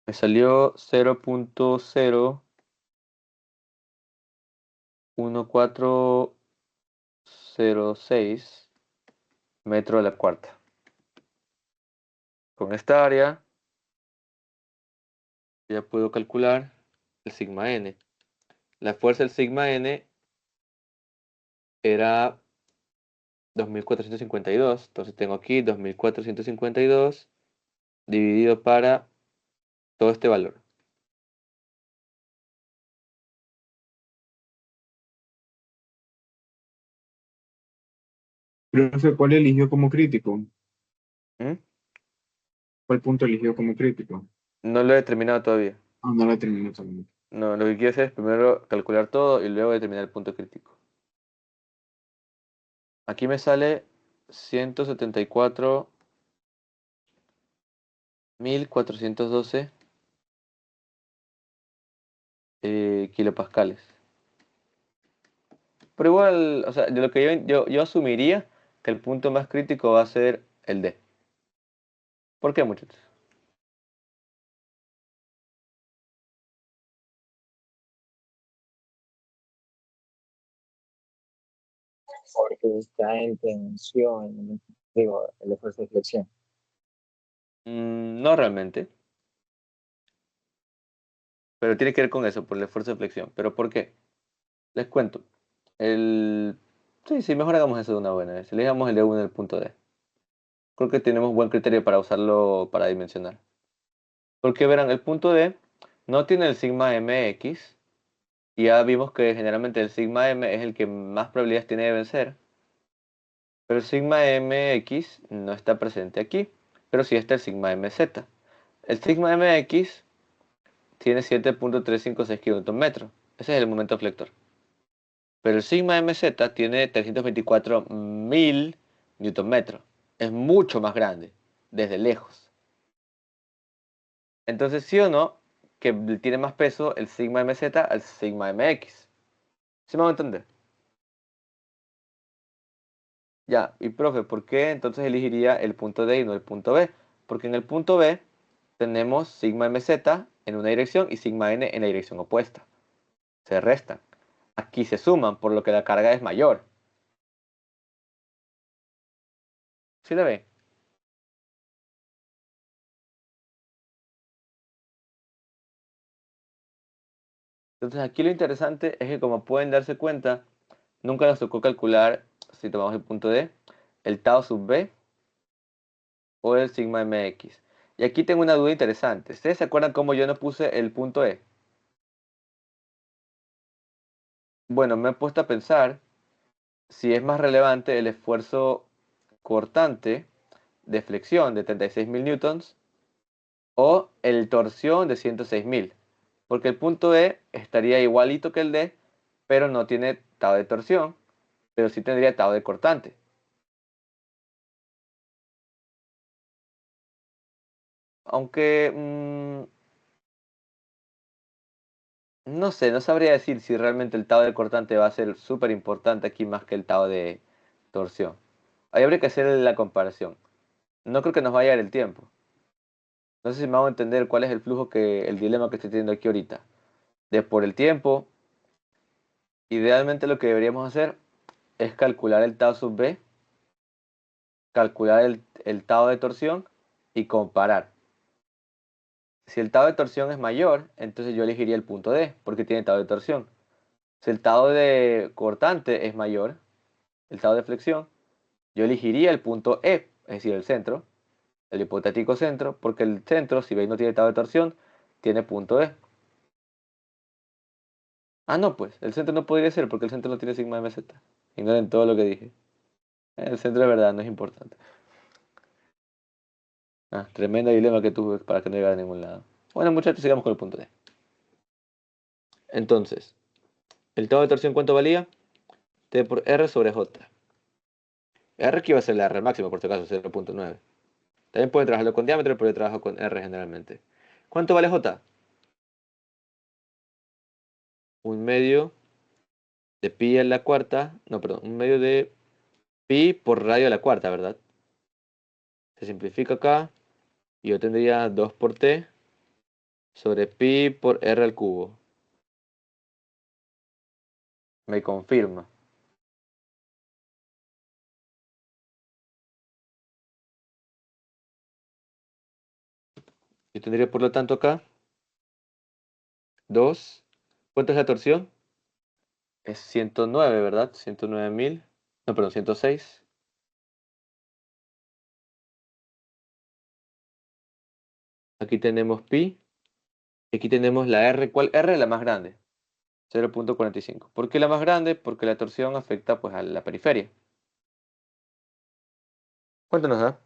Speaker 1: me salió 0.1406 metros a la cuarta. Con esta área ya puedo calcular el sigma n. La fuerza del sigma n era 2452. Entonces tengo aquí 2452 dividido para todo este valor.
Speaker 2: Profe, ¿cuál eligió como crítico?
Speaker 1: ¿Mm?
Speaker 2: ¿Cuál punto eligió como crítico?
Speaker 1: No lo he determinado todavía.
Speaker 2: Ah, no la terminó también.
Speaker 1: No, lo que quiero hacer es primero calcular todo y luego determinar el punto crítico. Aquí me sale 174.412 kilopascales. Pero igual, o sea, de lo que yo asumiría que el punto más crítico va a ser el D. ¿Por qué, muchachos?
Speaker 4: porque está en tensión, digo, el esfuerzo de flexión.
Speaker 1: No realmente, pero tiene que ver con eso, por el esfuerzo de flexión. ¿Pero por qué? Les cuento. El... Sí, sí, mejor hagamos eso de una buena vez. Elegamos el D1 en el punto D. Creo que tenemos buen criterio para usarlo para dimensionar. Porque verán, el punto D no tiene el sigma mx. Y ya vimos que generalmente el sigma m es el que más probabilidades tiene de vencer. Pero el sigma mx no está presente aquí. Pero sí está el sigma mz. El sigma mx tiene 7.356 kN. Ese es el momento flector. Pero el sigma mz tiene 324.000 Nm. Es mucho más grande, desde lejos. Entonces, sí o no, que tiene más peso el sigma mz al sigma mx. ¿Sí me van a entender? Ya, y profe, ¿por qué entonces elegiría el punto D y no el punto B? Porque en el punto B tenemos sigma mz en una dirección y sigma n en la dirección opuesta. Se restan. Aquí se suman, por lo que la carga es mayor. ¿Sí la ven? Entonces aquí lo interesante es que, como pueden darse cuenta, nunca nos tocó calcular, si tomamos el punto D, el tau sub B o el sigma mx. Y aquí tengo una duda interesante. ¿Ustedes se acuerdan cómo yo no puse el punto E? Bueno, me he puesto a pensar si es más relevante el esfuerzo cortante de flexión de 36.000 newtons o el torsión de 106.000. Porque el punto E estaría igualito que el D, pero no tiene tau de torsión, pero sí tendría tau de cortante. Aunque no sé, no sabría decir si realmente el tau de cortante va a ser súper importante aquí más que el tau de torsión. Ahí habría que hacer la comparación. No creo que nos vaya a dar el tiempo. No sé si me hago entender cuál es el flujo el dilema que estoy teniendo aquí ahorita. De por el tiempo, idealmente lo que deberíamos hacer es calcular el tau sub B, calcular el tau de torsión y comparar. Si el tau de torsión es mayor, entonces yo elegiría el punto D, porque tiene tau de torsión. Si el tau de cortante es mayor, el tau de flexión, yo elegiría el punto E, es decir, el centro, el hipotético centro, porque el centro, si veis no tiene tau de torsión, tiene punto E. Ah, no, pues, el centro no podría ser, porque el centro no tiene sigma MZ. Ignoren todo lo que dije. El centro de verdad no es importante. Ah, tremendo dilema que tuve para que no llegara a ningún lado. Bueno, muchachos, sigamos con el punto D. Entonces, ¿el tau de torsión cuánto valía? T por R sobre J. R que iba a ser la R máxima, por si acaso, 0.9. También pueden trabajarlo con diámetro, pero yo trabajo con R generalmente. ¿Cuánto vale J? Un medio de pi a la cuarta. No, perdón, un medio de pi por radio a la cuarta, ¿verdad? Se simplifica acá. Y yo tendría 2 por T sobre pi por R al cubo. Me confirma. Yo tendría por lo tanto acá 2. ¿Cuánto es la torsión? Es 109, ¿verdad? 109.000. No, perdón, 106. Aquí tenemos pi. Y aquí tenemos la R. ¿Cuál R? La más grande. 0.45. ¿Por qué la más grande? Porque la torsión afecta pues a la periferia. ¿Cuánto nos da?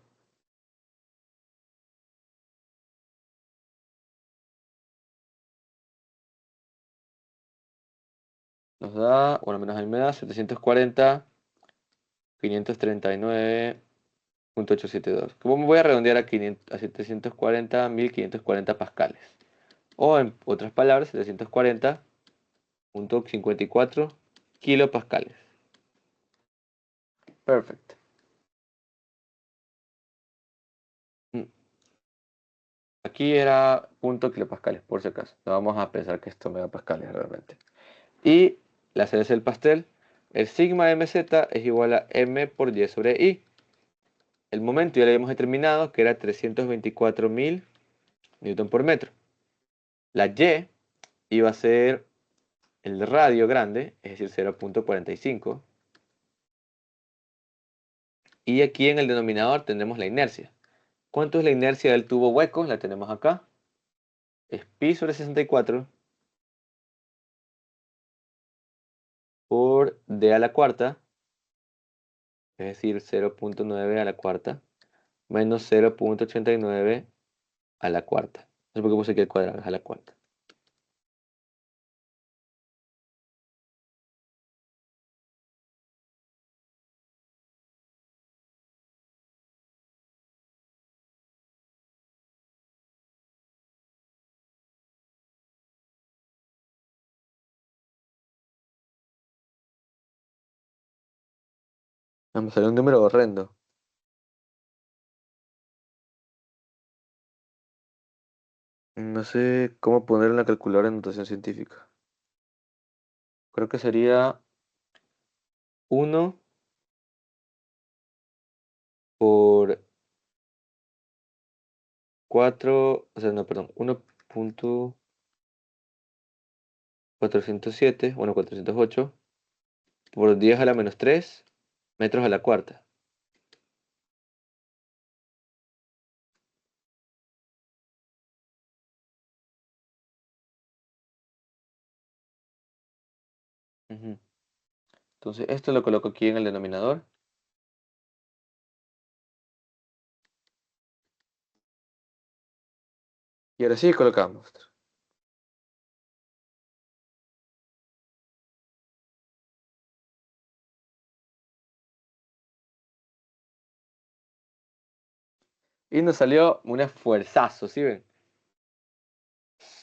Speaker 1: Nos da, bueno, menos a mí me da 740, 539.872. ¿Cómo me voy a redondear a 740, 1540 pascales? O en otras palabras, 740.54 kilopascales. Perfecto. Aquí era punto kilopascales, por si acaso. No vamos a pensar que esto megapascales realmente. Y la cereza del pastel, el sigma mz es igual a m por y sobre i. El momento ya lo habíamos determinado que era 324.000 newton por metro. La y iba a ser el radio grande, es decir, 0.45. Y aquí en el denominador tendremos la inercia. ¿Cuánto es la inercia del tubo hueco? La tenemos acá. Es pi sobre 64 por d a la cuarta, es decir, 0.9 a la cuarta, menos 0.89 a la cuarta. No sé por qué puse aquí el cuadrado, es a la cuarta. Me salió un número horrendo. No sé cómo poner en la calculadora en notación científica. Creo que sería 1 por 4, o sea, no, perdón, 1.407, bueno, 408, por 10 a la menos 3 metros a la cuarta. Ujú. Entonces, esto lo coloco aquí en el denominador. Y ahora sí colocamos. Y nos salió un esfuerzazo, ¿sí ven?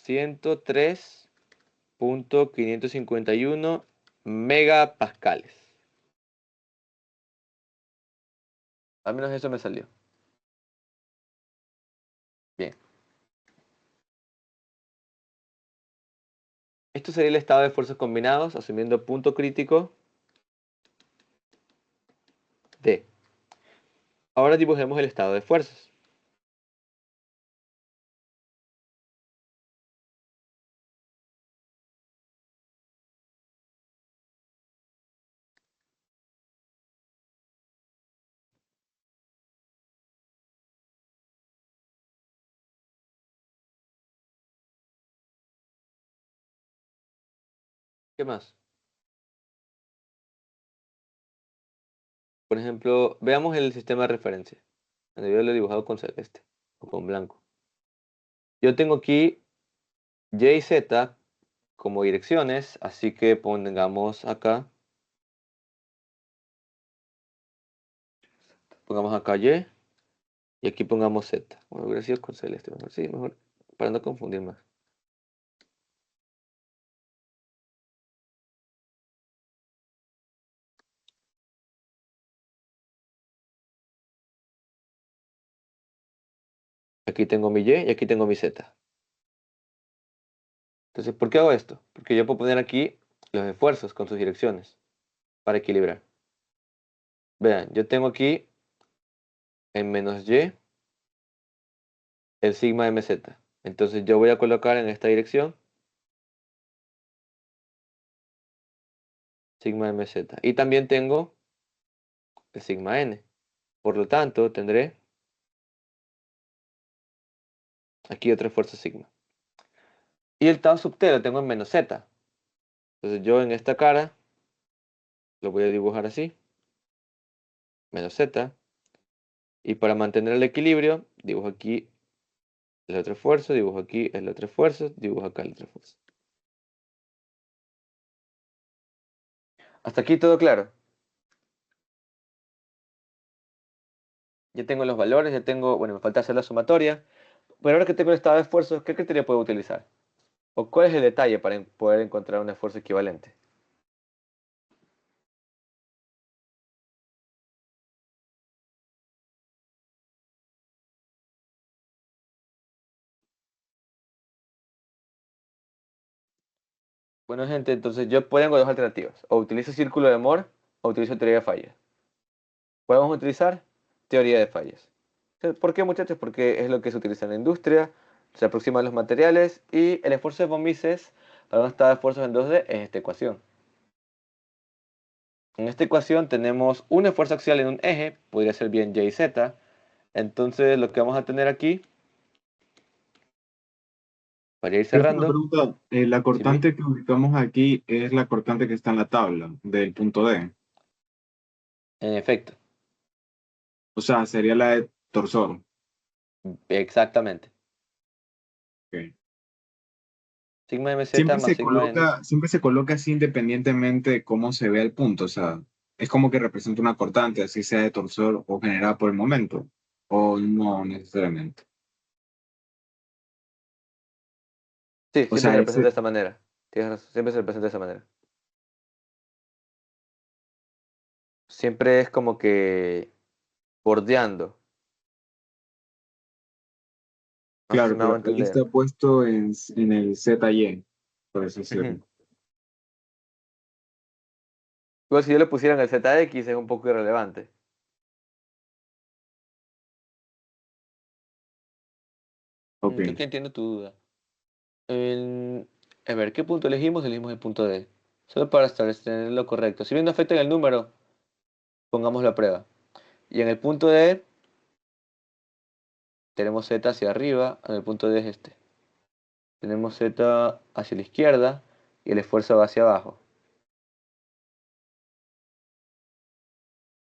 Speaker 1: 103.551 megapascales. Al menos eso me salió. Bien. Esto sería el estado de fuerzas combinados, asumiendo punto crítico D. Ahora dibujemos el estado de fuerzas. ¿Qué más? Por ejemplo, veamos el sistema de referencia, donde yo lo he dibujado con celeste o con blanco. Yo tengo aquí Y y Z como direcciones, así que pongamos acá Y aquí pongamos Z. Bueno, hubiera sido con celeste mejor. Sí, mejor, para no confundir más. Aquí tengo mi Y y aquí tengo mi Z. Entonces, ¿por qué hago esto? Porque yo puedo poner aquí los esfuerzos con sus direcciones para equilibrar. Vean, yo tengo aquí en menos Y el sigma MZ. Entonces yo voy a colocar en esta dirección sigma MZ. Y también tengo el sigma N. Por lo tanto, tendré aquí otra fuerza sigma. Y el tau sub T lo tengo en menos Z. Entonces yo en esta cara lo voy a dibujar así. Menos Z. Y para mantener el equilibrio, dibujo aquí el otro esfuerzo, dibujo aquí el otro esfuerzo, dibujo acá el otro esfuerzo. Hasta aquí todo claro. Ya tengo los valores, ya tengo, bueno, me falta hacer la sumatoria. Pero ahora que tengo el estado de esfuerzos, ¿qué criterio puedo utilizar? ¿O cuál es el detalle para poder encontrar un esfuerzo equivalente? Bueno, gente, entonces yo tengo dos alternativas. O utilizo círculo de Moore o utilizo teoría de fallas. Podemos utilizar teoría de fallas. ¿Por qué, muchachos? Porque es lo que se utiliza en la industria, se aproximan los materiales y el esfuerzo de von Mises para un estado de esfuerzos en 2D es esta ecuación. En esta ecuación tenemos un esfuerzo axial en un eje, podría ser bien Y y Z. Entonces lo que vamos a tener aquí, para ir
Speaker 2: Pero una
Speaker 1: cerrando,
Speaker 2: pregunta, la
Speaker 1: ¿sí?
Speaker 2: cortante que ubicamos aquí es la cortante que está en la tabla del punto D.
Speaker 1: En efecto,
Speaker 2: O sea, sería la de torsor.
Speaker 1: exactamente.
Speaker 2: Ok.
Speaker 1: Sigma MZ más sigma N.
Speaker 2: Siempre se coloca así independientemente de cómo se vea el punto. O sea, es como que representa una cortante, así sea de torsor o generada por el momento. O no necesariamente.
Speaker 1: Sí,
Speaker 2: O
Speaker 1: siempre se
Speaker 2: sea,
Speaker 1: representa de
Speaker 2: ese,
Speaker 1: esta manera. Tienes razón, siempre se representa de esa manera. Siempre es como que bordeando. No sé si
Speaker 2: claro,
Speaker 1: me hago
Speaker 2: pero ahí
Speaker 1: entender.
Speaker 2: está puesto en el ZY, por así
Speaker 1: Ujú.
Speaker 2: decirlo.
Speaker 1: Igual si yo le pusiera en el ZX es un poco irrelevante.
Speaker 2: Ok.
Speaker 1: Creo que entiendo tu duda. El- A ver, ¿qué punto elegimos? Elegimos el punto D. Solo para establecer lo correcto. Si bien no afecta en el número, pongamos la prueba. Y en el punto D tenemos Z hacia arriba, en el punto D es este. Tenemos Z hacia la izquierda y el esfuerzo va hacia abajo.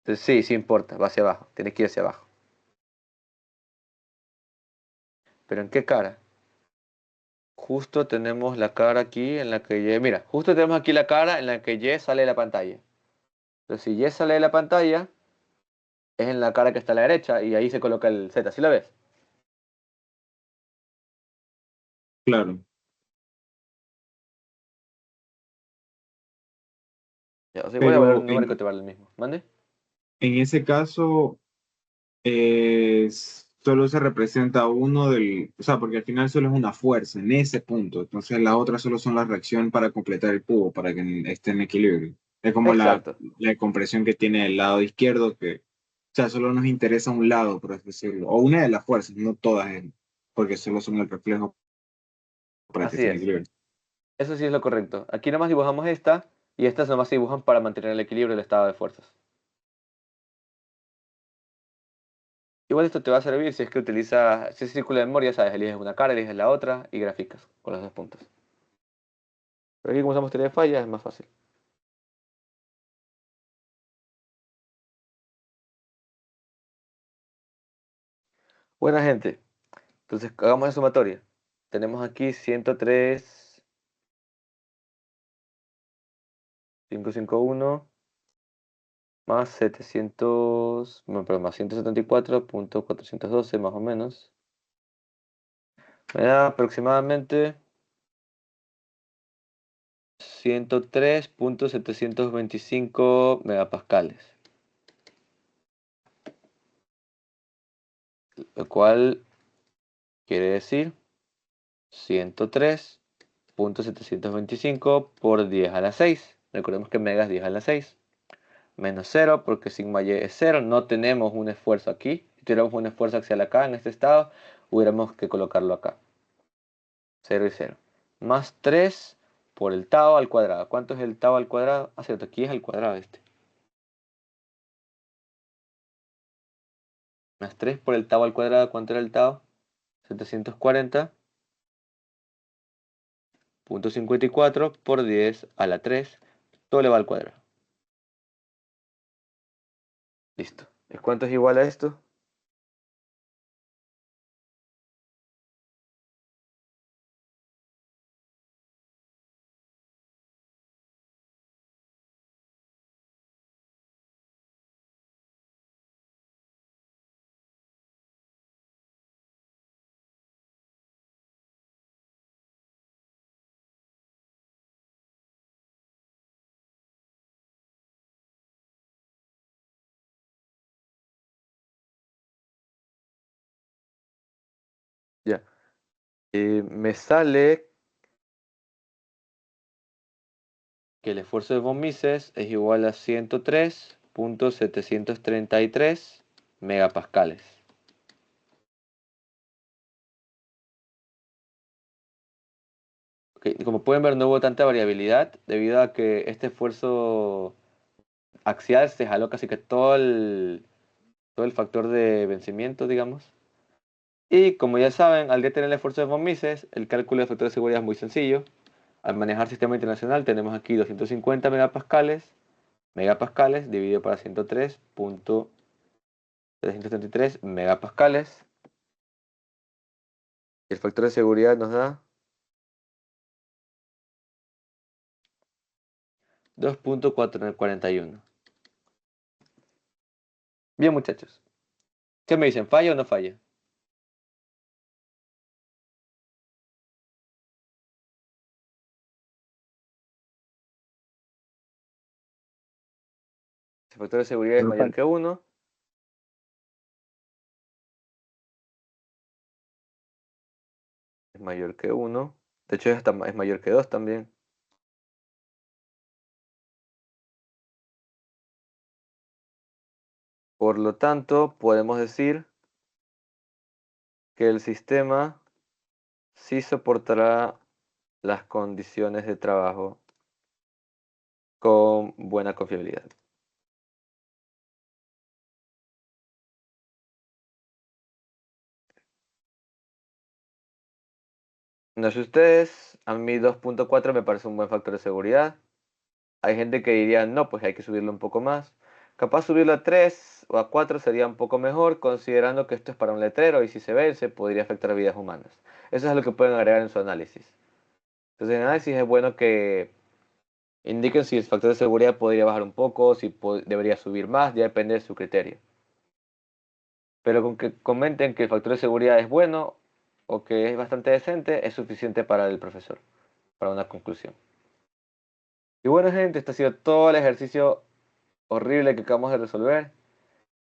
Speaker 1: Entonces sí, sí importa, va hacia abajo, tiene que ir hacia abajo. ¿Pero en qué cara? Justo tenemos la cara aquí en la que Y... Mira, justo tenemos aquí la cara en la que Y sale de la pantalla. Entonces si Y sale de la pantalla, es en la cara que está a la derecha y ahí se coloca el Z. ¿Sí la ves?
Speaker 2: Claro.
Speaker 1: Ya, o sea, igual a valor
Speaker 2: Pero
Speaker 1: numérico te vale el mismo. ¿Mande?
Speaker 2: en ese caso, solo se representa uno o sea, porque al final solo es una fuerza en ese punto. Entonces las otras solo son la reacción para completar el cubo, para que esté en equilibrio. Es como
Speaker 1: Exacto,
Speaker 2: la compresión que tiene el lado izquierdo, que, o sea, solo nos interesa un lado, por así decirlo. O una de las fuerzas, no todas, porque solo son el reflejo para que
Speaker 1: así
Speaker 2: esté en
Speaker 1: es.
Speaker 2: equilibrio.
Speaker 1: Eso sí es lo correcto. Aquí nomás dibujamos esta y estas nomás se dibujan para mantener el equilibrio del estado de fuerzas. Igual esto te va a servir si es que utilizas, si es círculo de memoria, sabes, eliges una cara, eliges la otra y graficas con los dos puntos. Pero aquí como usamos teoría de fallas es más fácil. Buena gente. Entonces hagamos la sumatoria. Tenemos aquí 103, 551 más 700, no, perdón, más 174.412 más o menos. Me da aproximadamente 103.725 megapascales. Lo cual quiere decir 103.725 por 10 a la 6. Recordemos que mega es 10 a la 6. Menos 0 porque sigma y es 0. No tenemos un esfuerzo aquí. Si tuviéramos un esfuerzo axial acá en este estado, hubiéramos que colocarlo acá. 0 y 0. Más 3 por el tau al cuadrado. ¿Cuánto es el tau al cuadrado? Ah, cierto, aquí es el cuadrado este. Más 3 por el tau al cuadrado. ¿Cuánto era el tau? 740.54 por 10 a la 3. Todo elevado al cuadrado. Listo. ¿Cuánto es igual a esto? Ya. Me sale que el esfuerzo de von Mises es igual a 103.733 megapascales. Ok, y como pueden ver, no hubo tanta variabilidad debido a que este esfuerzo axial se jaló casi que todo el factor de vencimiento, digamos. Y como ya saben, al detener el esfuerzo de von Mises, el cálculo de factor de seguridad es muy sencillo. Al manejar sistema internacional tenemos aquí 250 megapascales dividido para 103.333 megapascales. El factor de seguridad nos da 2.441. Bien, muchachos. ¿Qué me dicen? ¿Falla o no falla? El factor de seguridad es
Speaker 4: No
Speaker 1: mayor
Speaker 4: falta.
Speaker 1: que 1. Es mayor que 1. De hecho, es mayor que 2 también. Por lo tanto, podemos decir que el sistema sí soportará las condiciones de trabajo con buena confiabilidad. No sé ustedes, a mí 2.4 me parece un buen factor de seguridad. Hay gente que diría, no, pues hay que subirlo un poco más. Capaz subirlo a 3 o a 4 sería un poco mejor, considerando que esto es para un letrero y si se vence podría afectar vidas humanas. Eso es lo que pueden agregar en su análisis. Entonces en análisis es bueno que indiquen si el factor de seguridad podría bajar un poco, si debería subir más, ya depende de su criterio. Pero con que comenten que el factor de seguridad es bueno o que es bastante decente, es suficiente para el profesor, para una conclusión. Y bueno, gente, este ha sido todo el ejercicio horrible que acabamos de resolver.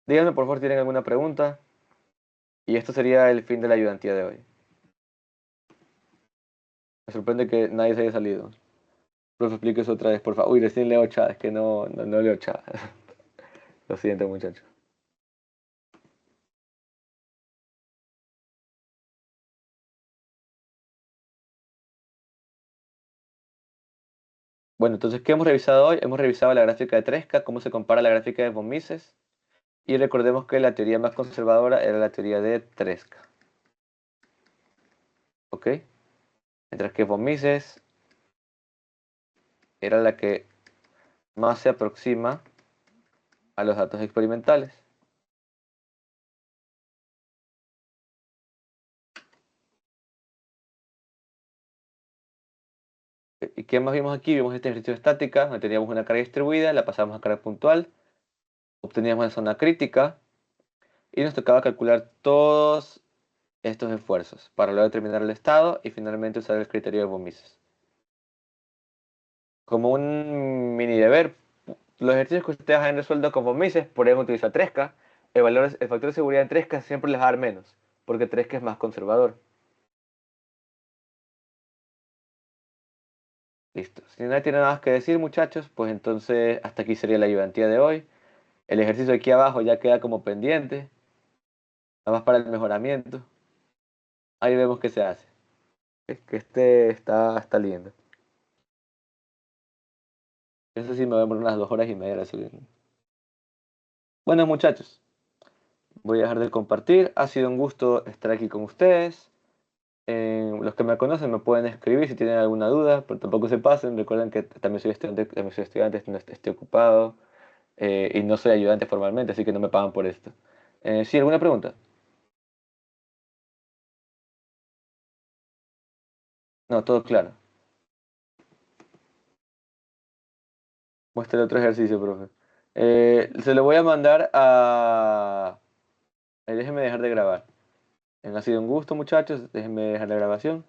Speaker 1: Díganme por favor si tienen alguna pregunta. Y esto sería el fin de la ayudantía de hoy. Me sorprende que nadie se haya salido. Profe, explique eso otra vez, por favor. Uy, recién leo chat, es que no leo chat. Lo siento, muchachos. Bueno, entonces, ¿qué hemos revisado hoy? Hemos revisado la gráfica de Tresca, cómo se compara la gráfica de von Mises. Y recordemos que la teoría más conservadora era la teoría de Tresca. ¿Ok? Mientras que von Mises era la que más se aproxima a los datos experimentales. ¿Y qué más vimos aquí? Vimos este ejercicio de estática, donde teníamos una carga distribuida, la pasamos a carga puntual, obteníamos la zona crítica y nos tocaba calcular todos estos esfuerzos para luego determinar el estado y finalmente usar el criterio de von Mises. Como un mini deber, los ejercicios que ustedes hayan resuelto con von Mises podrían utilizar Tresca. El factor de seguridad en Tresca siempre les va a dar menos, porque Tresca es más conservador. Listo. Si nadie tiene nada más que decir, muchachos, pues entonces hasta aquí sería la ayudantía de hoy. El ejercicio aquí abajo ya queda como pendiente, nada más para el mejoramiento. Ahí vemos qué se hace. Es que este está lindo. Eso sí me va a demorar unas 2 horas y media de subir. Bueno, muchachos, voy a dejar de compartir. Ha sido un gusto estar aquí con ustedes. Los que me conocen me pueden escribir si tienen alguna duda, pero tampoco se pasen. Recuerden que también soy estudiante, no estoy ocupado y no soy ayudante formalmente, así que no me pagan por esto. ¿Sí, alguna pregunta? No, todo claro. Muestra otro ejercicio, profe. Se lo voy a mandar a... déjenme dejar de grabar. Ha sido un gusto, muchachos. Déjenme dejar la grabación.